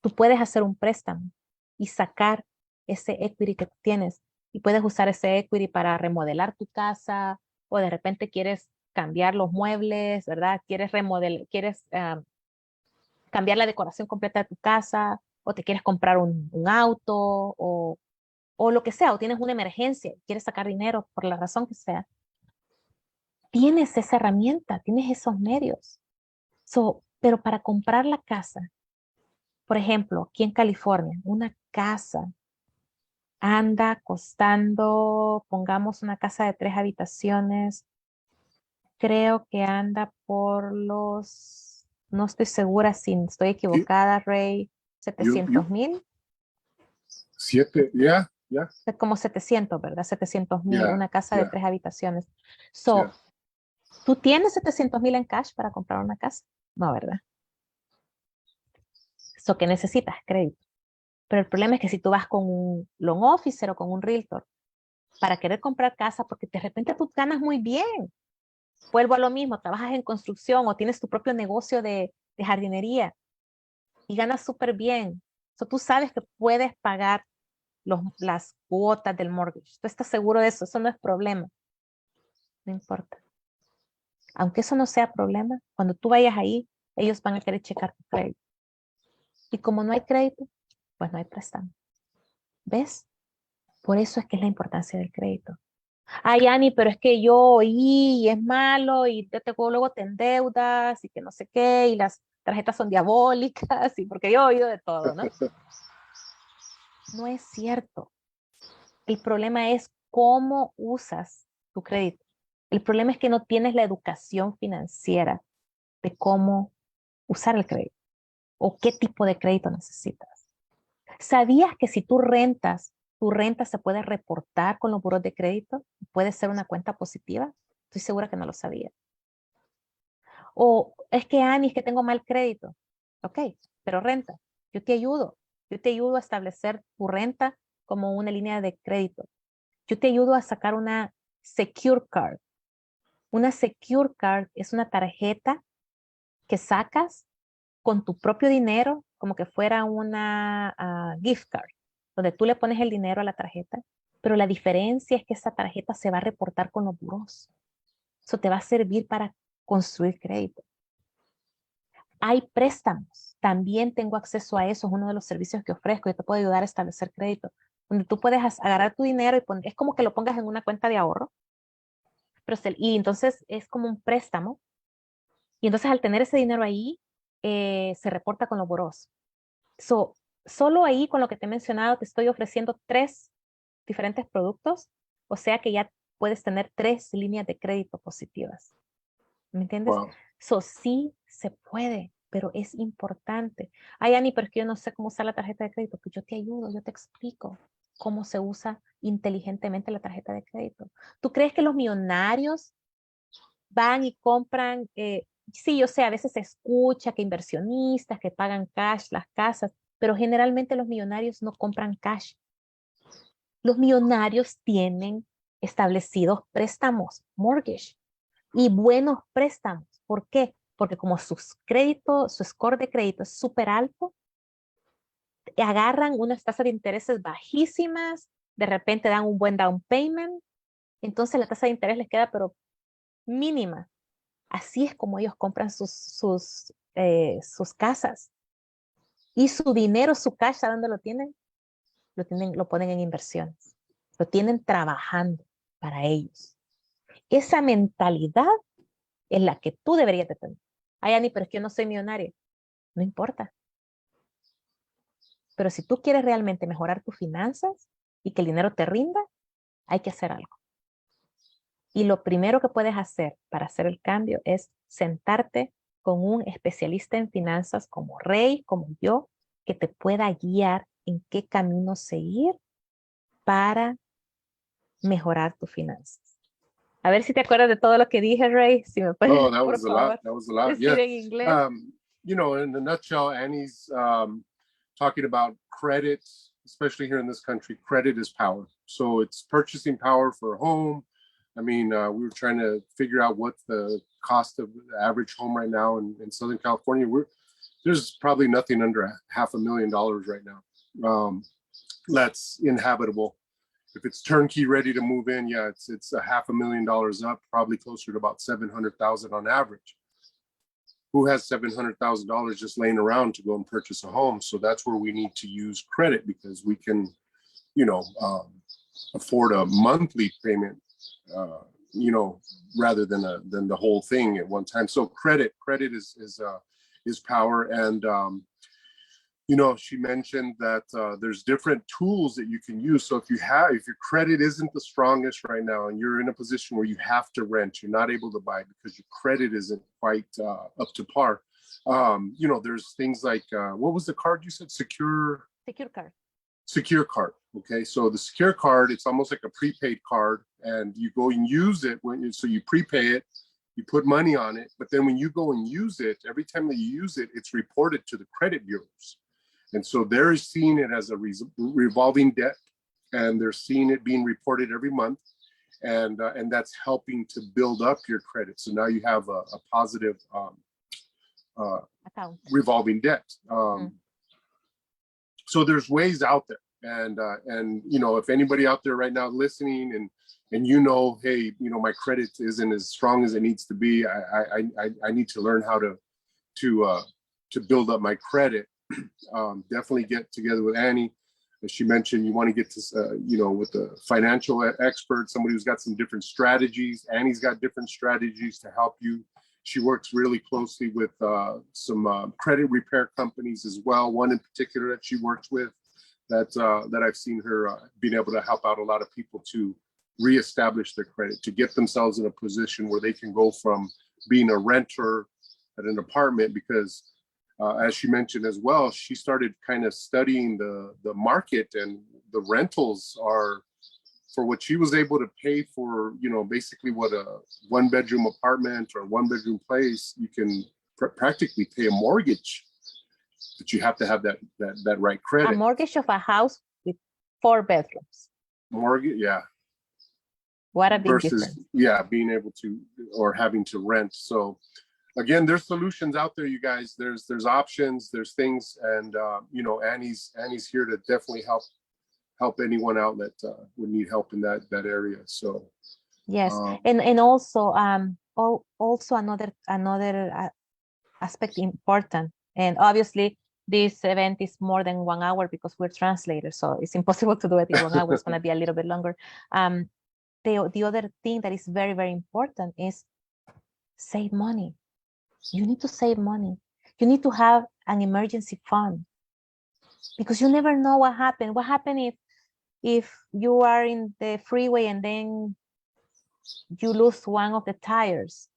Tú puedes hacer un préstamo y sacar ese equity que tú tienes y puedes usar ese equity para remodelar tu casa o de repente quieres cambiar los muebles, ¿verdad? Quieres cambiar la decoración completa de tu casa o te quieres comprar un auto o lo que sea, o tienes una emergencia, quieres sacar dinero por la razón que sea. Tienes esa herramienta, tienes esos medios. Pero para comprar la casa, por ejemplo, aquí en California, una casa anda costando, pongamos una casa de 3 habitaciones, creo que anda por no estoy segura si estoy Sí, equivocada, Ray, you, 700,000, 7, yeah, como 700, ¿verdad? 700,000, yeah, una casa de yeah, 3 habitaciones. yeah. ¿Tú tienes 700,000 en cash para comprar una casa? No, ¿verdad? ¿Qué necesitas? Crédito. Pero el problema es que si tú vas con un loan officer o con un realtor para querer comprar casa, porque de repente tú ganas muy bien, vuelvo a lo mismo, trabajas en construcción o tienes tu propio negocio de jardinería y ganas súper bien. Tú sabes que puedes pagar las cuotas del mortgage. Tú estás seguro de eso no es problema. No importa. Aunque eso no sea problema, cuando tú vayas ahí, ellos van a querer checar tu crédito. Y como no hay crédito, pues no hay préstamo. ¿Ves? Por eso es que es la importancia del crédito. Ay, Ani, pero es que yo oí y es malo y luego te endeudas y que no sé qué y las tarjetas son diabólicas y porque yo he oído de todo, ¿no? No es cierto. El problema es cómo usas tu crédito. El problema es que no tienes la educación financiera de cómo usar el crédito o qué tipo de crédito necesitas. ¿Sabías que si tú rentas, tu renta se puede reportar con los buros de crédito? ¿Puede ser una cuenta positiva? Estoy segura que no lo sabía. O es que, Ani, es que tengo mal crédito. Ok, pero renta. Yo te ayudo. Yo te ayudo a establecer tu renta como una línea de crédito. Yo te ayudo a sacar una Secure Card. Una Secure Card es una tarjeta que sacas con tu propio dinero, como que fuera una gift card, donde tú le pones el dinero a la tarjeta, pero la diferencia es que esa tarjeta se va a reportar con los buros. Eso te va a servir para construir crédito. Hay préstamos. También tengo acceso a eso. Es uno de los servicios que ofrezco. Yo te puedo ayudar a establecer crédito, donde tú puedes agarrar tu dinero y es como que lo pongas en una cuenta de ahorro, y entonces es como un préstamo. Y entonces al tener ese dinero ahí, se reporta con los buros. Solo ahí con lo que te he mencionado, te estoy ofreciendo 3 diferentes productos, o sea que ya puedes tener 3 líneas de crédito positivas. ¿Me entiendes? Wow. Sí se puede, pero es importante. Ay, Ani, pero es que yo no sé cómo usar la tarjeta de crédito. Pues yo te ayudo, yo te explico cómo se usa inteligentemente la tarjeta de crédito. ¿Tú crees que los millonarios van y compran? Sí, yo sé, a veces se escucha que inversionistas que pagan cash las casas, pero generalmente los millonarios no compran cash. Los millonarios tienen establecidos préstamos, mortgage, y buenos préstamos. ¿Por qué? Porque como su score de crédito es súper alto, agarran unas tasas de intereses bajísimas, de repente dan un buen down payment, entonces la tasa de interés les queda pero mínima. Así es como ellos compran sus casas. Y su dinero, su cash, ¿a dónde lo tienen? Lo ponen en inversiones. Lo tienen trabajando para ellos. Esa mentalidad es la que tú deberías de tener. Ay, Ani, pero es que yo no soy millonaria. No importa. Pero si tú quieres realmente mejorar tus finanzas y que el dinero te rinda, hay que hacer algo. Y lo primero que puedes hacer para hacer el cambio es sentarte con un especialista en finanzas como Rey, como yo, que te pueda guiar en qué camino seguir para mejorar tus finanzas. A ver si te acuerdas de todo lo que dije, Ray. Si me puedes, Oh, that por was a lot. favor, That was a lot. decir Yeah. en inglés. Um, you know, in a nutshell, Annie's talking about credit, especially here in this country. Credit is power. So it's purchasing power for a home. I mean, we were trying to figure out what the cost of the average home right now in Southern California. There's probably nothing under $500,000 right now. That's inhabitable. If it's turnkey ready to move in, yeah, it's $500,000 up, probably closer to about 700,000 on average. Who has $700,000 just laying around to go and purchase a home? So that's where we need to use credit, because we can, you know, afford a monthly payment, you know, rather than the whole thing at one time. So credit is power. And you know, she mentioned that there's different tools that you can use. So if your credit isn't the strongest right now and you're in a position where you have to rent, you're not able to buy because your credit isn't quite up to par. You know, there's things like, what was the card you said? Secure card. Secure card. Okay. So the secure card, it's almost like a prepaid card, and you go and use it so you prepay it, you put money on it, but then when you go and use it, every time that you use it, it's reported to the credit bureaus. And so they're seeing it as a revolving debt, and they're seeing it being reported every month, and that's helping to build up your credit. So now you have a positive account, revolving debt. So there's ways out there, and you know, if anybody out there right now listening, and you know, hey, you know, my credit isn't as strong as it needs to be. I need to learn how to build up my credit. Definitely get together with Annie. As she mentioned, you want to get to, you know, with a financial expert, somebody who's got some different strategies. Annie's got different strategies to help you. She works really closely with some credit repair companies as well. One in particular that she works with that I've seen her being able to help out a lot of people to reestablish their credit, to get themselves in a position where they can go from being a renter at an apartment, because as she mentioned as well, she started kind of studying the market, and the rentals are, for what she was able to pay for, you know, basically what a 1-bedroom apartment or 1-bedroom place, you can practically pay a mortgage, but you have to have that right credit. A mortgage of a house with 4 bedrooms. Mortgage, yeah. What a big difference. Yeah, being able to, or having to rent. So again, there's solutions out there, you guys. There's options, there's things, and you know, Annie's here to definitely help anyone out that would need help in that area. So yes, and also also another aspect important, and obviously this event is more than 1 hour because we're translators, so it's impossible to do it in 1 hour. It's going to be a little bit longer. The other thing that is very, very important is save money. You need to save money. You need to have an emergency fund, because you never know what happened. What happened if you are in the freeway and then you lose one of the tires?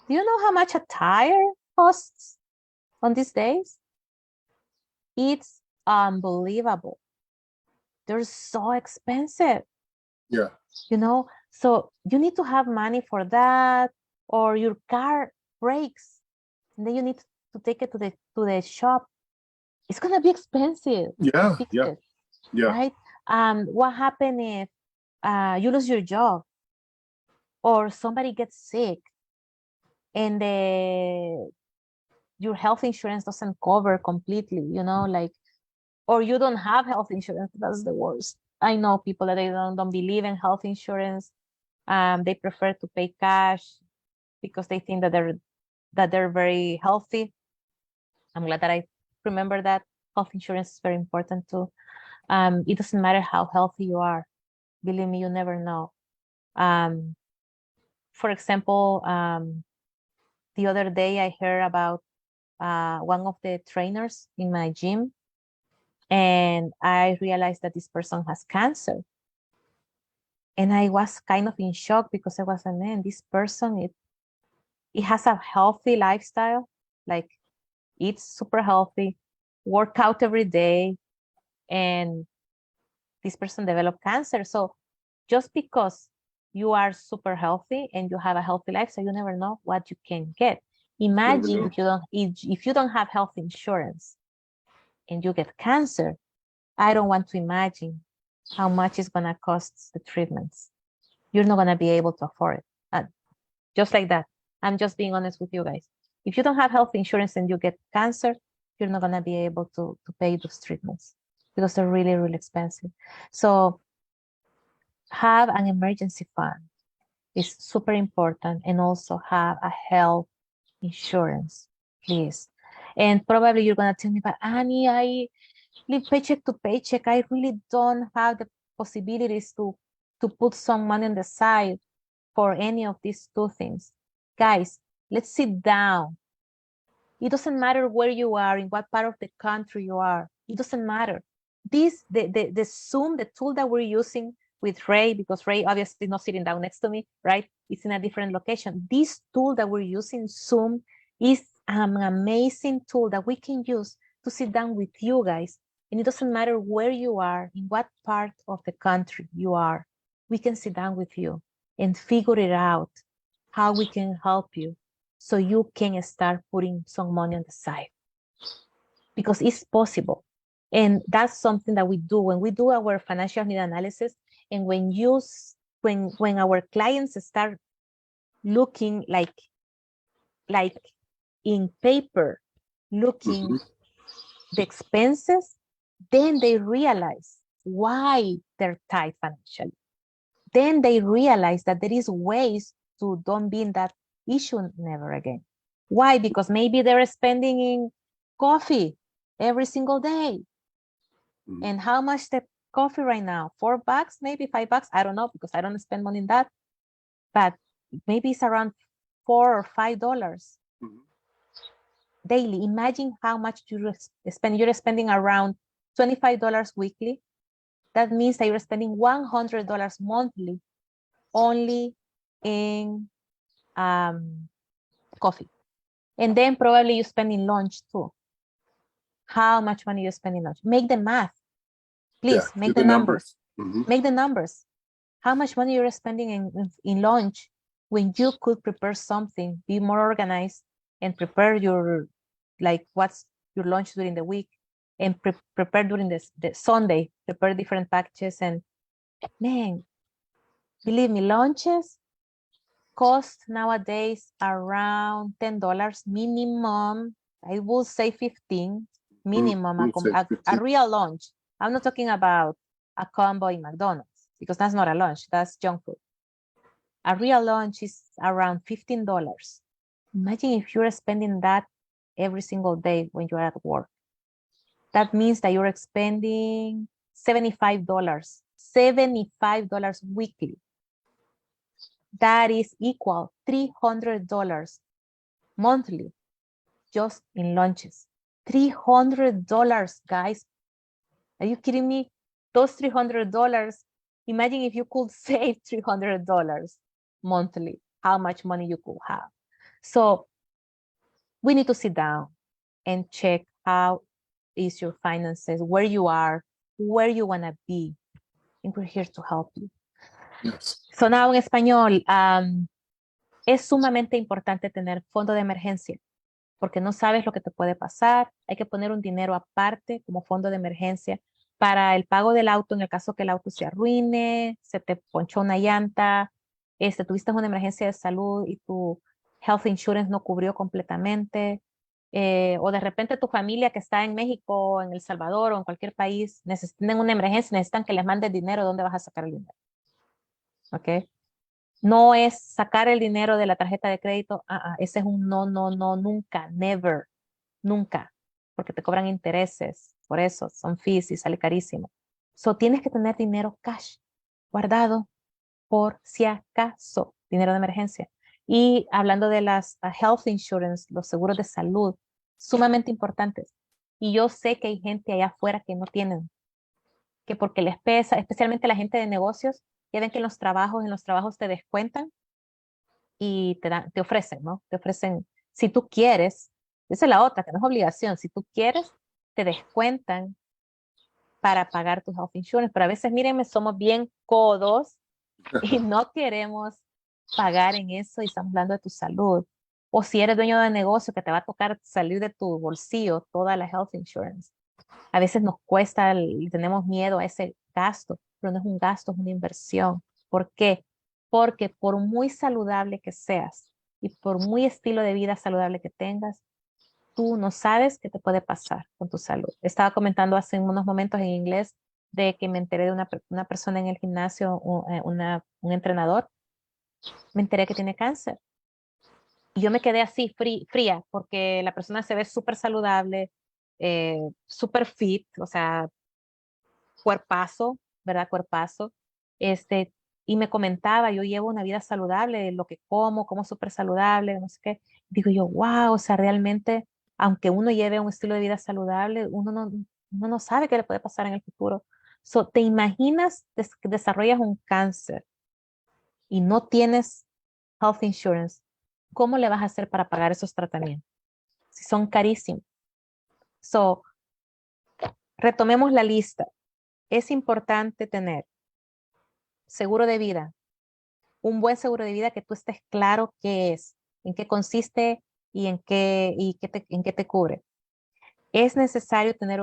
Do you know how much a tire costs on these days? It's unbelievable. They're so expensive. yeah. You know, so you need to have money for that, or your car breaks and then you need to take it to the shop. It's gonna be expensive. Yeah. Right? What happened if you lose your job, or somebody gets sick and your health insurance doesn't cover completely, you know, like, or you don't have health insurance? That's the worst. I know people that they don't believe in health insurance. They prefer to pay cash because they think that they're very healthy. I'm glad that I remember that health insurance is very important too. It doesn't matter how healthy you are. Believe me, you never know. For example, the other day I heard about one of the trainers in my gym, and I realized that this person has cancer. And I was kind of in shock, because I was like, man, this person, it has a healthy lifestyle, like eats super healthy, work out every day, and this person developed cancer. So just because you are super healthy and you have a healthy lifestyle, you never know what you can get. Imagine know. if you don't have health insurance and you get cancer, I don't want to imagine how much it's gonna cost the treatments. You're not gonna be able to afford it. Just like that. I'm just being honest with you guys. If you don't have health insurance and you get cancer, you're not gonna be able to pay those treatments because they're really, really expensive. So have an emergency fund is super important, and also have a health insurance, please. And probably you're gonna tell me, but Annie, I live paycheck to paycheck. I really don't have the possibilities to put some money on the side for any of these two things. Guys, let's sit down. It doesn't matter where you are, in what part of the country you are. It doesn't matter. The Zoom, the tool that we're using with Ray, because Ray obviously is not sitting down next to me, right? It's in a different location. This tool that we're using, Zoom, is an amazing tool that we can use to sit down with you guys. And it doesn't matter where you are, in what part of the country you are. We can sit down with you and figure it out how we can help you so you can start putting some money on the side, because it's possible. And that's something that we do when we do our financial need analysis. And when our clients start looking like in paper, looking the expenses, then they realize why they're tight financially. Then they realize that there is ways to don't be in that issue never again. Why? Because maybe they're spending in coffee every single day. And how much the coffee right now? $4, maybe $5. I don't know, because I don't spend money in that. But maybe it's around $4 or $5 daily. Imagine how much you spend. You're spending around $25 weekly. That means that you're spending $100 monthly only in coffee. And then probably you spend in lunch too. How much money you spend in lunch? Make the math. Please make the numbers. Make the numbers. How much money you're spending in lunch when you could prepare something, be more organized, and prepare your, like, what's your lunch during the week, and prepare during the Sunday, prepare different packages. And man, believe me, lunches cost nowadays around $10 minimum. I will say 15 minimum, a real lunch. I'm not talking about a combo in McDonald's, because that's not a lunch, that's junk food. A real lunch is around $15. Imagine if you're spending that every single day when you're at work. That means that you're spending $75, $75 weekly. That is equal $300 monthly just in lunches. $300, guys. Are you kidding me? Those $300, imagine if you could save $300 monthly, how much money you could have. So we need to sit down and check how is your finances, where you are, where you want to be. And we're here to help you. Yes. So now en español, es sumamente importante tener fondo de emergencia, porque no sabes lo que te puede pasar. Hay que poner un dinero aparte como fondo de emergencia para el pago del auto en el caso que el auto se arruine, se te ponchó una llanta, tuviste una emergencia de salud y tu health insurance no cubrió completamente, o de repente tu familia que está en México, en El Salvador o en cualquier país, necesitan una emergencia, necesitan que les mandes dinero. ¿Dónde vas a sacar el dinero? ¿Ok? No es sacar el dinero de la tarjeta de crédito. Ese es un no, nunca, never, nunca, porque te cobran intereses, por eso son fees y sale carísimo. So tienes que tener dinero cash guardado por si acaso, dinero de emergencia. Y hablando de las health insurance, los seguros de salud, sumamente importantes. Y yo sé que hay gente allá afuera que no tienen, que porque les pesa, especialmente la gente de negocios. Ya ven que en los trabajos te descuentan y te ofrecen, ¿no? Te ofrecen, si tú quieres, esa es la otra, que no es obligación, si tú quieres, te descuentan para pagar tu health insurance, pero a veces, mírenme, somos bien codos y no queremos pagar en eso y estamos hablando de tu salud. O si eres dueño de negocio que te va a tocar salir de tu bolsillo toda la health insurance. A veces nos cuesta, tenemos miedo a ese gasto, pero no es un gasto, es una inversión. ¿Por qué? Porque por muy saludable que seas y por muy estilo de vida saludable que tengas, tú no sabes qué te puede pasar con tu salud. Estaba comentando hace unos momentos en inglés de que me enteré de una persona en el gimnasio, un entrenador, me enteré que tiene cáncer. Y yo me quedé así fría porque la persona se ve súper saludable, súper fit, o sea, cuerpazo, ¿verdad? Cuerpazo. Este, y me comentaba, yo llevo una vida saludable, lo que como súper saludable, no sé qué. Digo yo, wow, o sea, realmente, aunque uno lleve un estilo de vida saludable, uno no sabe qué le puede pasar en el futuro. So, ¿te imaginas que desarrollas un cáncer y no tienes health insurance? ¿Cómo le vas a hacer para pagar esos tratamientos? Si son carísimos. So, retomemos la lista. Es importante tener seguro de vida, un buen seguro de vida que tú estés claro qué es, en qué consiste en qué te cubre. Es necesario tener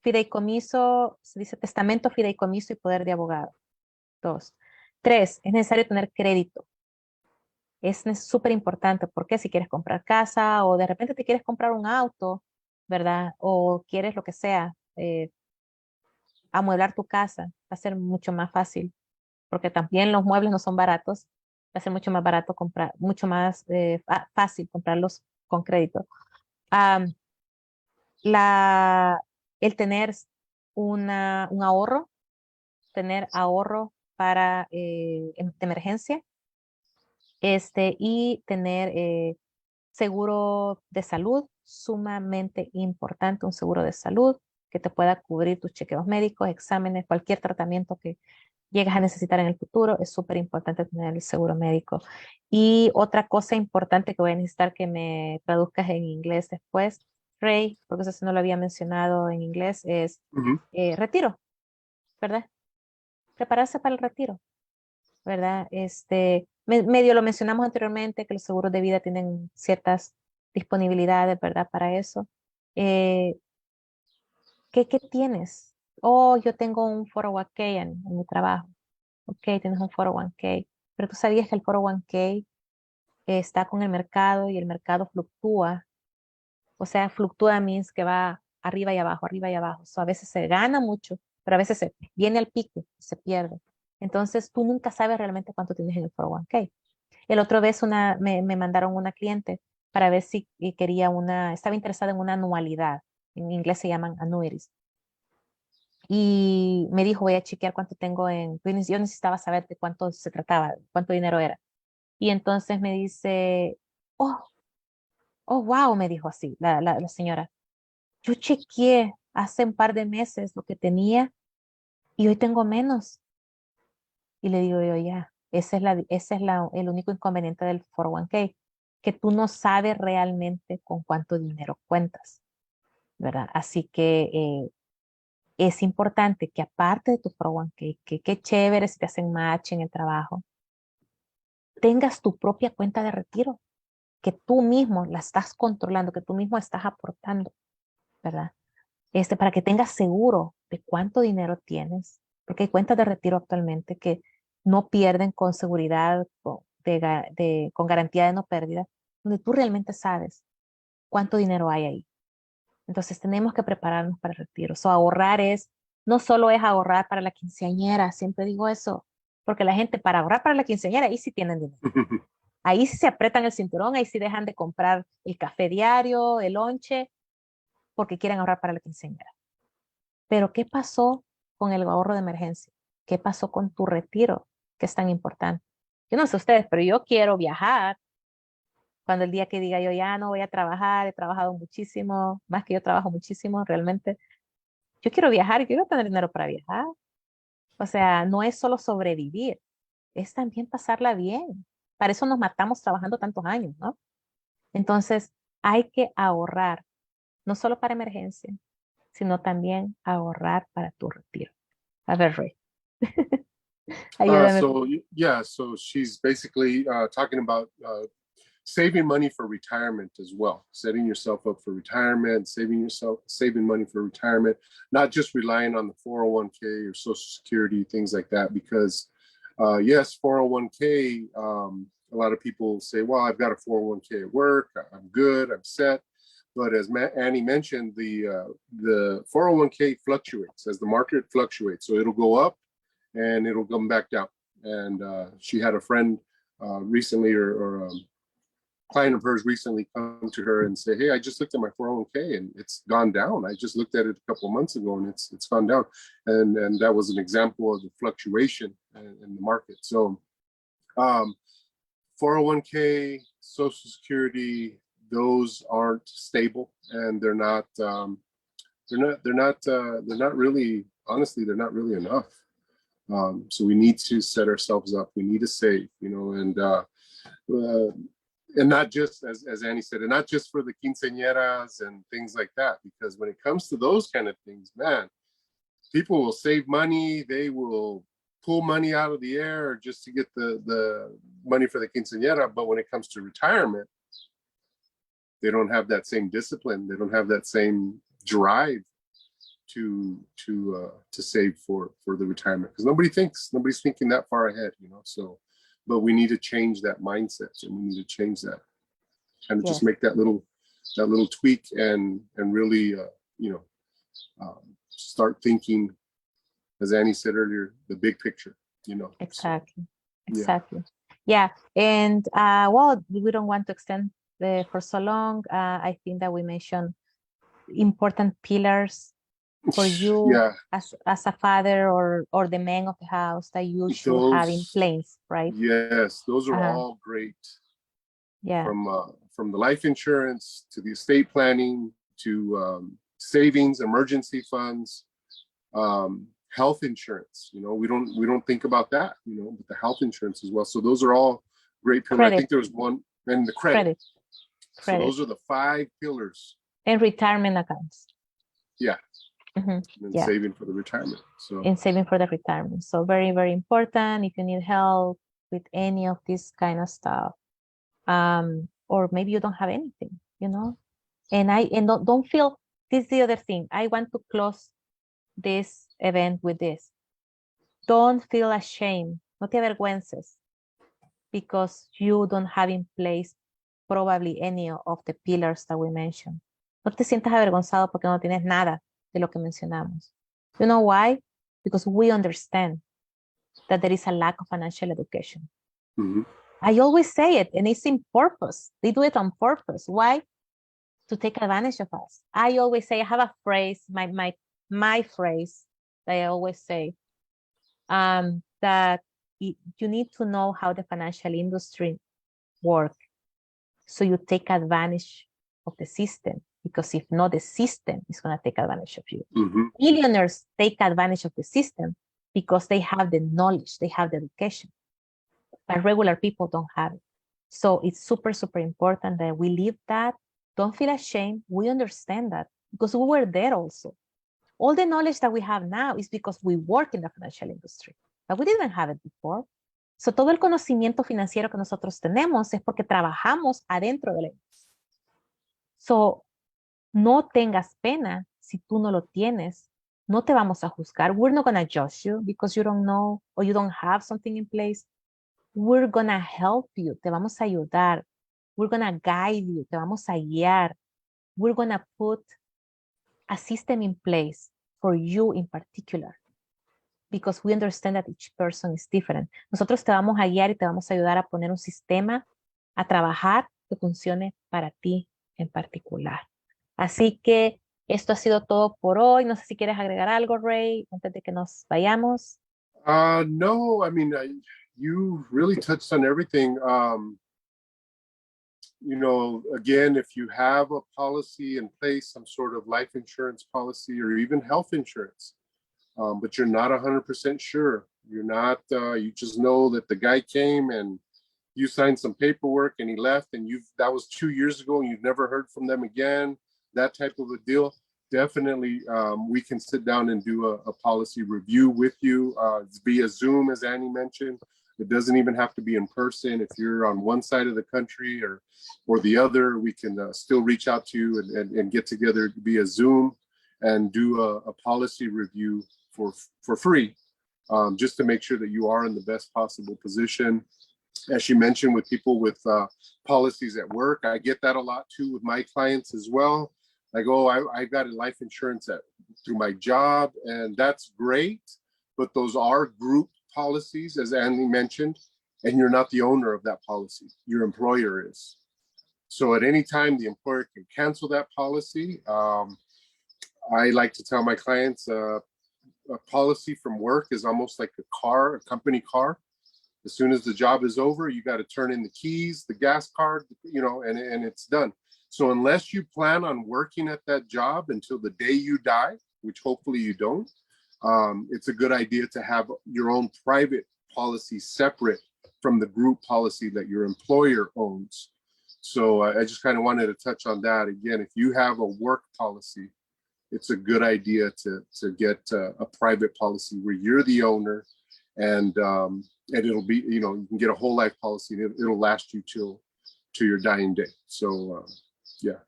fideicomiso, se dice testamento, fideicomiso y poder de abogado. Dos. Tres, es necesario tener crédito. Es súper importante porque si quieres comprar casa o de repente te quieres comprar un auto, ¿verdad? O quieres lo que sea, amueblar tu casa, va a ser mucho más fácil porque también los muebles no son baratos. Va a ser mucho más barato comprar, mucho más fácil comprarlos con crédito. Am, la, el tener un ahorro, tener ahorro para de emergencia, y tener seguro de salud, sumamente importante, un seguro de salud que te pueda cubrir tus chequeos médicos, exámenes, cualquier tratamiento que llegas a necesitar en el futuro, es súper importante tener el seguro médico. Y otra cosa importante que voy a necesitar que me traduzcas en inglés después, Ray, porque eso sí no lo había mencionado en inglés, es Mhm. retiro, ¿verdad? Prepararse para el retiro, ¿verdad? Medio lo mencionamos anteriormente, que los seguros de vida tienen ciertas disponibilidades, ¿verdad? Para eso. Eh, ¿qué tienes? Oh, yo tengo un 401k en mi trabajo. Ok, tienes un 401k, pero tú sabías que el 401k está con el mercado y el mercado fluctúa. O sea, fluctúa means que va arriba y abajo, arriba y abajo. So, a veces se gana mucho, pero a veces se viene al pique y se pierde. Entonces, tú nunca sabes realmente cuánto tienes en el 401k. El otro vez me mandaron una cliente para ver si quería estaba interesada en una anualidad. En inglés se llaman annuities. Y me dijo, voy a chequear cuánto tengo yo necesitaba saber de cuánto se trataba, cuánto dinero era. Y entonces me dice, oh, oh, wow, me dijo así la señora. Yo chequeé hace un par de meses lo que tenía y hoy tengo menos. Y le digo yo, ya, el único inconveniente del 401k, que tú no sabes realmente con cuánto dinero cuentas, ¿verdad? Así que es importante que aparte de tu 401k, que qué chévere si te hacen match en el trabajo, tengas tu propia cuenta de retiro, que tú mismo la estás controlando, que tú mismo estás aportando, ¿verdad? Para que tengas seguro de cuánto dinero tienes, porque hay cuentas de retiro actualmente que no pierden con seguridad, con garantía de no pérdida, donde tú realmente sabes cuánto dinero hay ahí. Entonces tenemos que prepararnos para el retiro. Ahorrar no solo es ahorrar para la quinceañera, siempre digo eso, porque la gente para ahorrar para la quinceañera, ahí sí tienen dinero. Ahí sí se apretan el cinturón, ahí sí dejan de comprar el café diario, el lonche, porque quieren ahorrar para la quinceañera. Pero ¿qué pasó con el ahorro de emergencia? ¿Qué pasó con tu retiro, que es tan importante? Yo no sé ustedes, pero yo quiero viajar. Cuando el día que diga yo ya no voy a trabajar, he trabajado muchísimo, más que yo trabajo muchísimo, realmente. Yo quiero viajar y quiero tener dinero para viajar. O sea, no es solo sobrevivir, es también pasarla bien. Para eso nos matamos trabajando tantos años, ¿no? Entonces, hay que ahorrar, no solo para emergencia, sino también ahorrar para tu retiro. A ver, Rey. Ayúdame. So she's basically talking about saving money for retirement as well, setting yourself up for retirement, saving money for retirement, not just relying on the 401k or Social Security, things like that. Because yes, 401k, a lot of people say, well, I've got a 401k at work, I'm good, I'm set. But as Annie mentioned, the 401k fluctuates as the market fluctuates. So it'll go up and it'll come back down. And she had a friend recently, or client of hers recently, come to her and say, hey, I just looked at my 401k and it's gone down. I just looked at it a couple of months ago and it's gone down. And that was an example of the fluctuation in the market. So 401k, Social Security, those aren't stable, and they're not really, honestly, they're not really enough. So we need to set ourselves up. We need to save, and not just, as Annie said, and not just for the quinceañeras and things like that, because when it comes to those kind of things, man, people will save money. They will pull money out of the air just to get the money for the quinceañera. But when it comes to retirement, they don't have that same discipline. They don't have that same drive to save for the retirement, because nobody's thinking that far ahead, So, but we need to change that mindset, and we need to change that, kind of just make that little tweak and really start thinking, as Annie said earlier, the big picture. Exactly. So, Exactly. Yeah. And well, we don't want to extend for so long. I think that we mentioned important pillars for you as a father or the man of the house that you should have in place, right? Yes, those are all great. Yeah. From the life insurance to the estate planning to savings, emergency funds, health insurance. We don't think about that, but the health insurance as well. So those are all great pillars. I think there was one, and the credit. So those are the 5 pillars. And retirement accounts. Yeah. And saving for the retirement. And saving for the retirement. So very, very important. If you need help with any of this kind of stuff, or maybe you don't have anything, and don't feel, this is the other thing. I want to close this event with this. Don't feel ashamed, no te avergüences, because you don't have in place probably any of the pillars that we mentioned. No te sientas avergonzado porque no tienes nada de lo que mencionamos. You know why? Because we understand that there is a lack of financial education. I always say it, and it's in purpose. They do it on purpose. Why? To take advantage of us. I always say, I have a phrase, my phrase that I always say, that you need to know how the financial industry works, so you take advantage of the system, because if not, the system is going to take advantage of you. Millionaires take advantage of the system because they have the knowledge, they have the education, but regular people don't have it. So it's super, super important that we live that. Don't feel ashamed. We understand that because we were there also. All the knowledge that we have now is because we work in the financial industry, but we didn't have it before. So todo el conocimiento financiero que nosotros tenemos es porque trabajamos adentro de la industria. So, no tengas pena si tú no lo tienes. No te vamos a juzgar. We're not going to judge you because you don't know or you don't have something in place. We're going to help you. Te vamos a ayudar. We're going to guide you. Te vamos a guiar. We're going to put a system in place for you in particular, because we understand that each person is different. Nosotros te vamos a guiar y te vamos a ayudar a poner un sistema, a trabajar que funcione para ti en particular. Así que esto ha sido todo por hoy. No sé si quieres agregar algo, Ray, antes de que nos vayamos. No, I mean, you really touched on everything. Again, if you have a policy in place, some sort of life insurance policy or even health insurance, but you're not 100% sure. You're not, you just know that the guy came and you signed some paperwork and he left, and that was 2 years ago and you've never heard from them again, that type of a deal, definitely we can sit down and do a policy review with you via Zoom, as Annie mentioned. It doesn't even have to be in person. If you're on one side of the country or the other, we can still reach out to you and get together via Zoom and do a policy review for free, just to make sure that you are in the best possible position. As she mentioned, with people with policies at work, I get that a lot too with my clients as well. Like, oh, I got a life insurance through my job, and that's great, but those are group policies, as Annie mentioned, and you're not the owner of that policy. Your employer is. So at any time, the employer can cancel that policy. I like to tell my clients a policy from work is almost like a car, a company car. As soon as the job is over, you got to turn in the keys, the gas card, and it's done. So unless you plan on working at that job until the day you die, which hopefully you don't, it's a good idea to have your own private policy separate from the group policy that your employer owns. So I just kind of wanted to touch on that. Again, if you have a work policy, it's a good idea to get a private policy where you're the owner, and it'll be, you can get a whole life policy and it'll last you to your dying day. So yeah,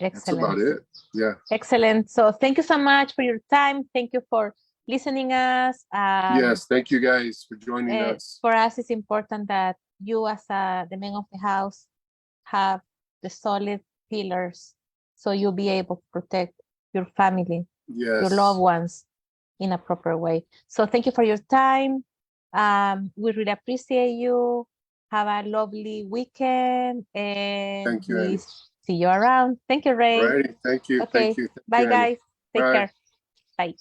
Excellent. That's about it. Yeah. Excellent. So thank you so much for your time. Thank you for listening us. Yes, thank you guys for joining us. For us, it's important that you as the man of the house have the solid pillars so you'll be able to protect your family, Yes. your loved ones in a proper way. So thank you for your time. We really appreciate you. Have a lovely weekend, and Thank you, Annie. see you around. Thank you, Ray. Alrighty, thank you. Okay. Thank you. Thank Bye, you, Annie. guys. Take Bye. care. Bye.